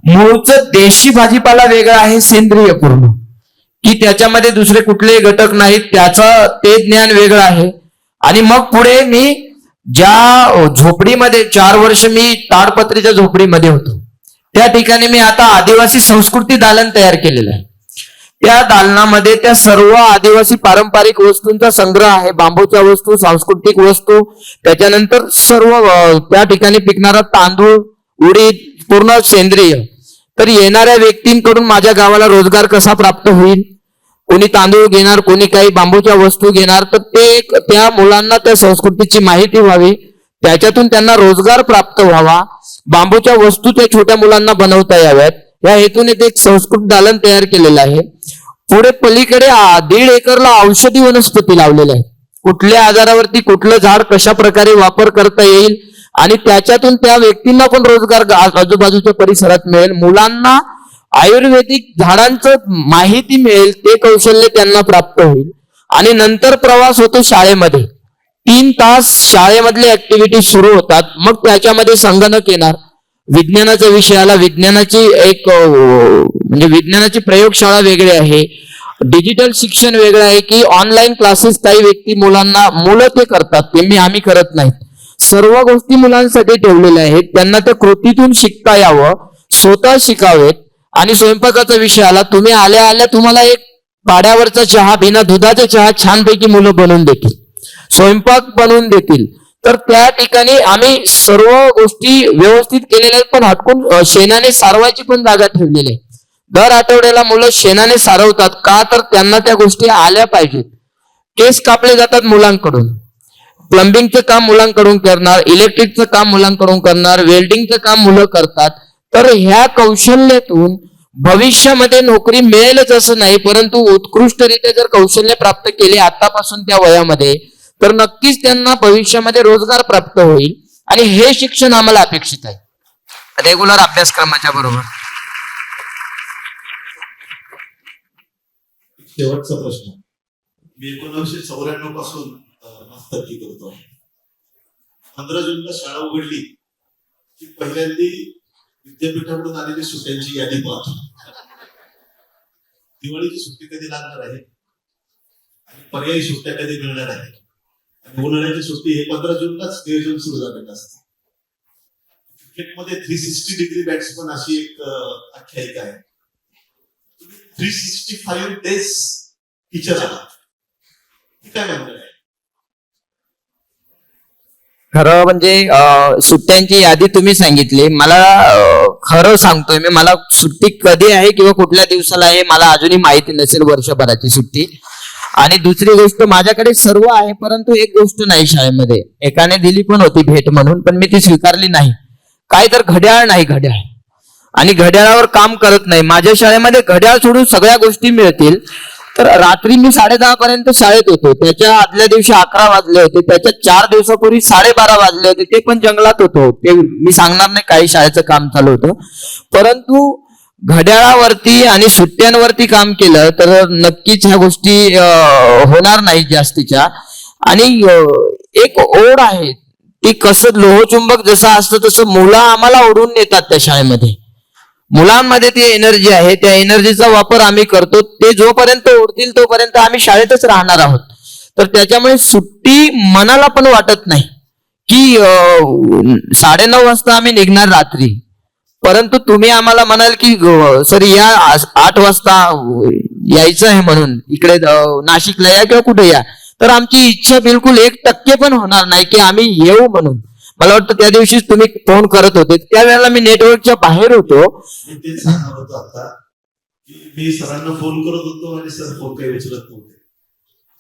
C: मूळचं देशी भाजीपाला वेगळा आहे, सेंद्रिय पूर्ण, की त्याच्यामध्ये दुसरे कुठलेही घटक नाहीत, त्याचं ते ज्ञान वेगळं आहे. आणि मग पुढे मी ज्या झोपडीमध्ये 4 वर्ष मी ताडपत्रीच्या झोपडीमध्ये होतो, त्या ठिकाणी मी आता आदिवासी संस्कृती दालन तयार केलेलं आहे. त्या दालनामध्ये त्या सर्व आदिवासी पारंपरिक वस्तूंचा संग्रह आहे. बांबूच्या वस्तू, सांस्कृतिक वस्तू, त्याच्यानंतर सर्व त्या ठिकाणी पिकणारा तांदूळ, उडीद, पूर्ण सेंद्रिय. तर येणाऱ्या व्यक्तींकडून माझ्या गावाला रोजगार कसा प्राप्त होईल, कोणी तांदूळ घेणार, कोणी काही बांबूच्या वस्तू घेणार, तर ते त्या मुलांना त्या संस्कृतीची माहिती व्हावी, त्याच्यातून त्यांना रोजगार प्राप्त व्हावा, बांबूच्या वस्तू त्या छोट्या मुलांना बनवता याव्यात, या हेतूने ते एक संस्कृत दालन तयार केलेलं आहे. पुढे पलीकडे 1.5 एकरला औषधी वनस्पती लावलेल्या आहेत. कुठल्या आजारावरती कुठलं झाड कशा प्रकारे वापर करता येईल आणि त्याच्यातून त्या व्यक्तींना पण रोजगार आजूबाजूच्या परिसरात मिळेल. मुलांना आयुर्वेदिक झाडांचं माहिती मिळेल, ते कौशल्य त्यांना प्राप्त होईल. आणि नंतर प्रवास होतो शाळेमध्ये. 3 तास शाळेमधले ऍक्टिव्हिटी सुरू होतात. मग त्याच्यामध्ये संगणक येणार, विज्ञानाच्या विषयाला विज्ञानाची एक म्हणजे विज्ञानाची प्रयोगशाळा वेगळी आहे, डिजिटल शिक्षण वेगळं आहे, की ऑनलाईन क्लासेस काही व्यक्ती मुलं ते करतात, ते आम्ही करत नाहीत. सर्व गोष्टी मुलांसाठी ठेवलेल्या आहेत. त्यांना त्या कृतीतून शिकता यावं, स्वतः शिकावेत. आणि स्वयंपाकाचा विषय आला, तुम्ही आल्या तुम्हाला एक पाड्यावरचा चहा, बिना दुधाचा चहा छानपैकी मुलं बनवून देतील, स्वयंपाक बनवून देतील. तर त्या ठिकाणी आम्ही सर्व गोष्टी व्यवस्थित केलेल्या आहेत. पण हटकून शेणाने सारवायची पण जागा ठेवलेली आहे. दर आठवड्याला मुलं शेणाने सारवतात. का तर त्यांना त्या गोष्टी आल्या पाहिजेत. केस कापले जातात मुलांकडून, प्लंबिंगचं काम मुलांकडून करणार, इलेक्ट्रिकचं काम मुलांकडून करणार, वेल्डिंगचं काम मुलं करतात. तर ह्या कौशल्यातून भविष्यामध्ये नोकरी मिळेलच असं नाही, परंतु उत्कृष्टरित्या जर कौशल्य प्राप्त केले आतापासून त्या वयामध्ये, तर नक्कीच त्यांना भविष्यामध्ये रोजगार प्राप्त होईल. आणि हे शिक्षण आम्हाला अपेक्षित आहे रेग्युलर अभ्यासक्रमाच्या बरोबर.
A: शेवटचा प्रश्न. मी 1994 पासून मास्तरकी करतो. 15 जूनला शाळा उघडली की पहिल्यांदी विद्यापीठाकडून आलेली सुट्ट्यांची यादी पाहतो. दिवाळीची सुट्टी कधी लागणार आहे आणि पर्यायी सुट्ट्या कधी मिळणार आहे. आणि उन्हाळ्याची सुट्टी हे 15 जूनलाच नियोजन सुरू झालेलं असतं. क्रिकेटमध्ये 360 डिग्री बॅट्समन अशी एक आख्यायिका आहे. 365 डेज टीचर आला, काय म्हणणार आहे?
C: खरं म्हणजे सुट्ट्यांची यादी तुम्ही सांगितली. मला खरं सांगतोय मी, मला सुट्टी कधी आहे किंवा कुठल्या दिवसाला आहे मला अजूनही माहिती नसेल, वर्षभराची सुट्टी. आणि दुसरी गोष्ट, माझ्याकडे सर्व आहे परंतु एक गोष्ट नाही शाळेमध्ये. एकाने दिली पण होती भेट म्हणून, पण मी ती स्वीकारली नाही. काय तर घड्याळ नाही, घड्याळ. आणि घड्याळावर काम करत नाही. माझ्या शाळेमध्ये घड्याळ सोडून सगळ्या गोष्टी मिळतील. तर रात्री मी 10:30 पर्यंत शाळेत होतो. त्याच्या आदल्या दिवशी 11 वाजले होते. त्याच्या 4 दिवसापूर्वी 12:30 वाजले होते. ते पण जंगलात होतो. ते मी सांगणार नाही, काही शाळेचं काम चालू होतं. परंतु घड्याळावरती आणि सुट्ट्यांवरती काम केलं तर नक्कीच ह्या गोष्टी होणार नाही जास्तीच्या. आणि एक ओढ आहे ती, कसं लोहचुंबक जसं असतं तसं मुलं आम्हाला ओढून नेतात त्या शाळेमध्ये. मुलांमध्ये ती एनर्जी आहे, त्या एनर्जीचा वापर आम्ही करतो. ते जोपर्यंत ओढतील तोपर्यंत आम्ही शाळेतच राहणार आहोत. तर त्याच्यामुळे सुट्टी मनाला पण वाटत नाही की 9:30 वाजता आम्ही निघणार रात्री, परंतु तुम्ही आम्हाला म्हणाल की सर या 8 वाजता यायचं आहे म्हणून इकडे नाशिकला या किंवा कुठे या, तर आमची इच्छा बिलकुल 1% पण होणार नाही की आम्ही येऊ म्हणून. मला वाटतं त्या दिवशीच तुम्ही फोन करत होते, त्यावेळेला मी नेटवर्कच्या बाहेर होतो.
A: मी तेच सांगणार होतो आता की मी सरांना फोन करत होतो आणि सर फोन काही उचलत नव्हते.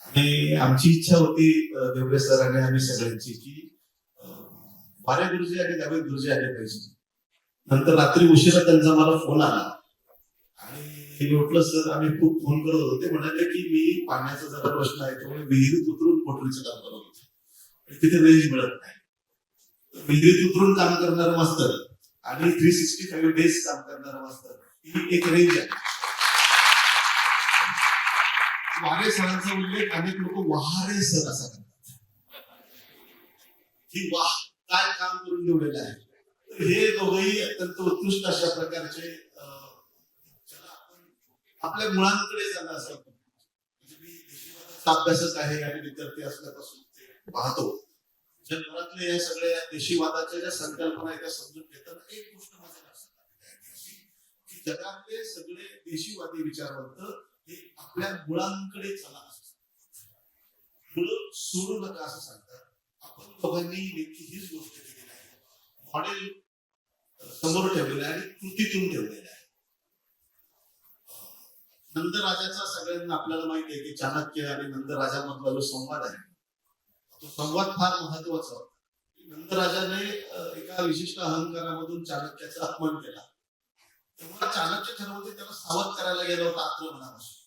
A: आणि आमची इच्छा होती देवरे सर आणि आम्ही सगळ्यांची की वारे गुरुजी आणि जावेद गुरुजी आले पाहिजे. नंतर रात्री उशिरा त्यांचा मला फोन आला आणि मी म्हटलं सर आम्ही खूप फोन करत होतो. ते म्हणाले की मी पाण्याचा जरा प्रश्न आहे त्यामुळे विहिरीत उतरून मोटरीचं काम करत होतो, तिथे रेंज मिळत नाही. विहिरीत उतरून काम करणारं मास्तर आणि 365 डेज काम करणारं मास्तर ही एक रेंज आहे. वारे सरांचा उल्लेख अनेक लोक वहारे सर असा करतात की वाह काय काम करून निवडलेलं आहे. हे दोघंही अत्यंत उत्कृष्ट अशा प्रकारचे आपल्या मुळांकडे जाणं असं. मी देशीवादाचा अभ्यासक आहे आणि विद्यार्थी असल्यापासून ते पाहतो. जगभरातल्या या सगळ्या देशीवादाच्या ज्या संकल्पना आहेत त्या समजून घेताना एक गोष्ट माझ्या लक्षात आली की जगातले सगळे देशीवादी विचारवंत हे आपल्या मुळांकडे चला असं, मुळं सोडू नका असं सांगतात. आपण दोघांनी नेमकी हीच गोष्ट केलेली आहे. मॉडेल समोर ठेवलेलं आहे आणि कृतीतून ठेवलेलं आहे. नंदराजाचा सगळ्यांना आपल्याला माहिती आहे की चाणक्य आणि नंदराजामधला जो संवाद आहे तो संवाद फार महत्वाचा होता. नंदराजाने एका विशिष्ट अहंकारामधून चाणक्याचा अपमान केला, तेव्हा चाणक्य ठरवते त्याला सावध करायला गेला होता आक्रमणापासून.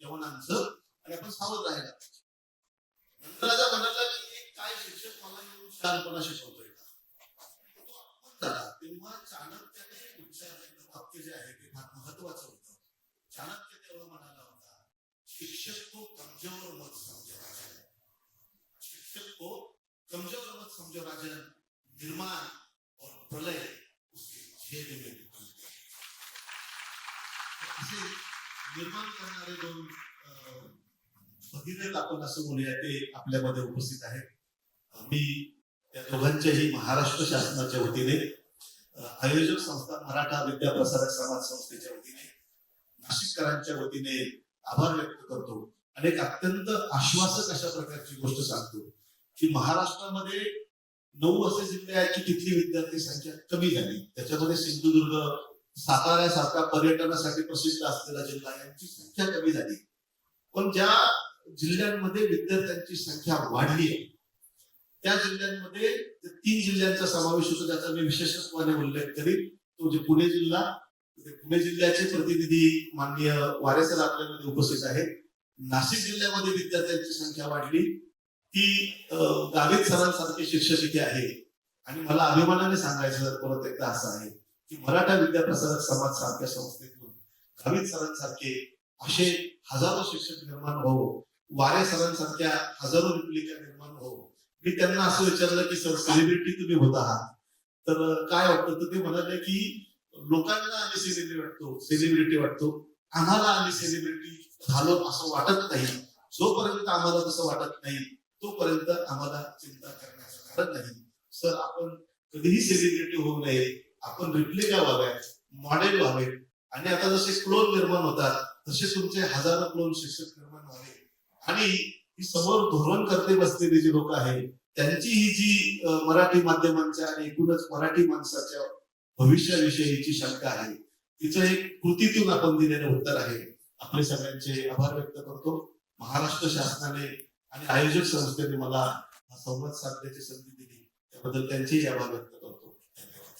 A: यवनांचं आणि आपण सावध राहायला. नंदराजा म्हणाला की काय शिक्षक मला येऊन शहाणपणा शिकवतोय का. तेव्हा चाणक्याने उच्चारलेलं वाक्य जे आहे ते फार महत्वाचं होतं. चाणक्य तेव्हा म्हणाला होता शिक्षक को कमजोर मत समझो राजन, शिक्षक को कमजोर मत समझो राजन, निर्माण और प्रलय उसके झेल में निकलते. असे निर्माण करणारे दोन भगीरथ आपण असं म्हणूया ते आपल्यामध्ये उपस्थित आहेत. मी त्या दोघांच्याही महाराष्ट्र शासनाच्या वतीने आयोजक संस्था मराठा विद्या प्रसारक समाज संस्थेच्या वतीने नाशिककरांच्या वतीने आभार व्यक्त करतो आणि एक अत्यंत आश्वासक अशा प्रकारची गोष्ट सांगतो की महाराष्ट्रामध्ये 9 असे जिल्हे आहेत की तिथली विद्यार्थी संख्या कमी झाली. त्याच्यामध्ये सिंधुदुर्ग, साताऱ्यासारखा पर्यटनासाठी प्रसिद्ध असलेला जिल्हा यांची संख्या कमी झाली. पण ज्या जिल्ह्यांमध्ये विद्यार्थ्यांची संख्या वाढली आहे त्या जिल्ह्यांमध्ये 3 जिल्ह्यांचा समावेश होतो ज्याचा मी विशेषत्वाने उल्लेख करीन. तो जे पुणे जिल्हा, पुणे जिल्ह्याचे प्रतिनिधी माननीय वारे सर आपल्यामध्ये उपस्थित आहेत. नाशिक जिल्ह्यामध्ये विद्यार्थ्यांची संख्या वाढली ती गावित सरांसारखे शिक्षक इथे आहे. आणि मला अभिमानाने सांगायचं परत एकदा असं आहे की मराठा विद्या प्रसारक समाज सारख्या संस्थेतून गावित सरांसारखे असे हजारो शिक्षक निर्माण हो, वारे सरांसारख्या हजारो रिपब्लिका निर्माण हो. मी त्यांना असं विचारलं की सर सेलिब्रिटी तुम्ही होत आहात तर काय वाटतं, तर ते म्हणाले की लोकांना आम्ही सेलिब्रिटी वाटतो, आम्हाला आम्ही सेलिब्रिटी झालो असं वाटत नाही. जोपर्यंत आम्हाला तसं वाटत नाही तोपर्यंत आम्हाला चिंता करण्याचं कारण नाही. सर आपण कधीही सेलिब्रिटी होऊ नये, आपण रिप्लिका व्हाव्यात, मॉडेल व्हावेत आणि आता जसे क्लोन निर्माण होतात तसे तुमचे हजारो क्लोन शिक्षक निर्माण व्हावे. आणि ही समोर धोरण करते बसलेली जी लोक आहेत त्यांची ही जी मराठी माध्यमांच्या आणि एकूणच मराठी माणसाच्या भविष्याविषयीची शंका आहे तिचं एक कृतीतून आपण दिलेलं उत्तर आहे. आपले सगळ्यांचे आभार व्यक्त करतो. महाराष्ट्र शासनाने आणि आयोजक संस्थेने मला हा संवाद साधण्याची संधी दिली त्याबद्दल त्यांचेही आभार व्यक्त करतो. धन्यवाद.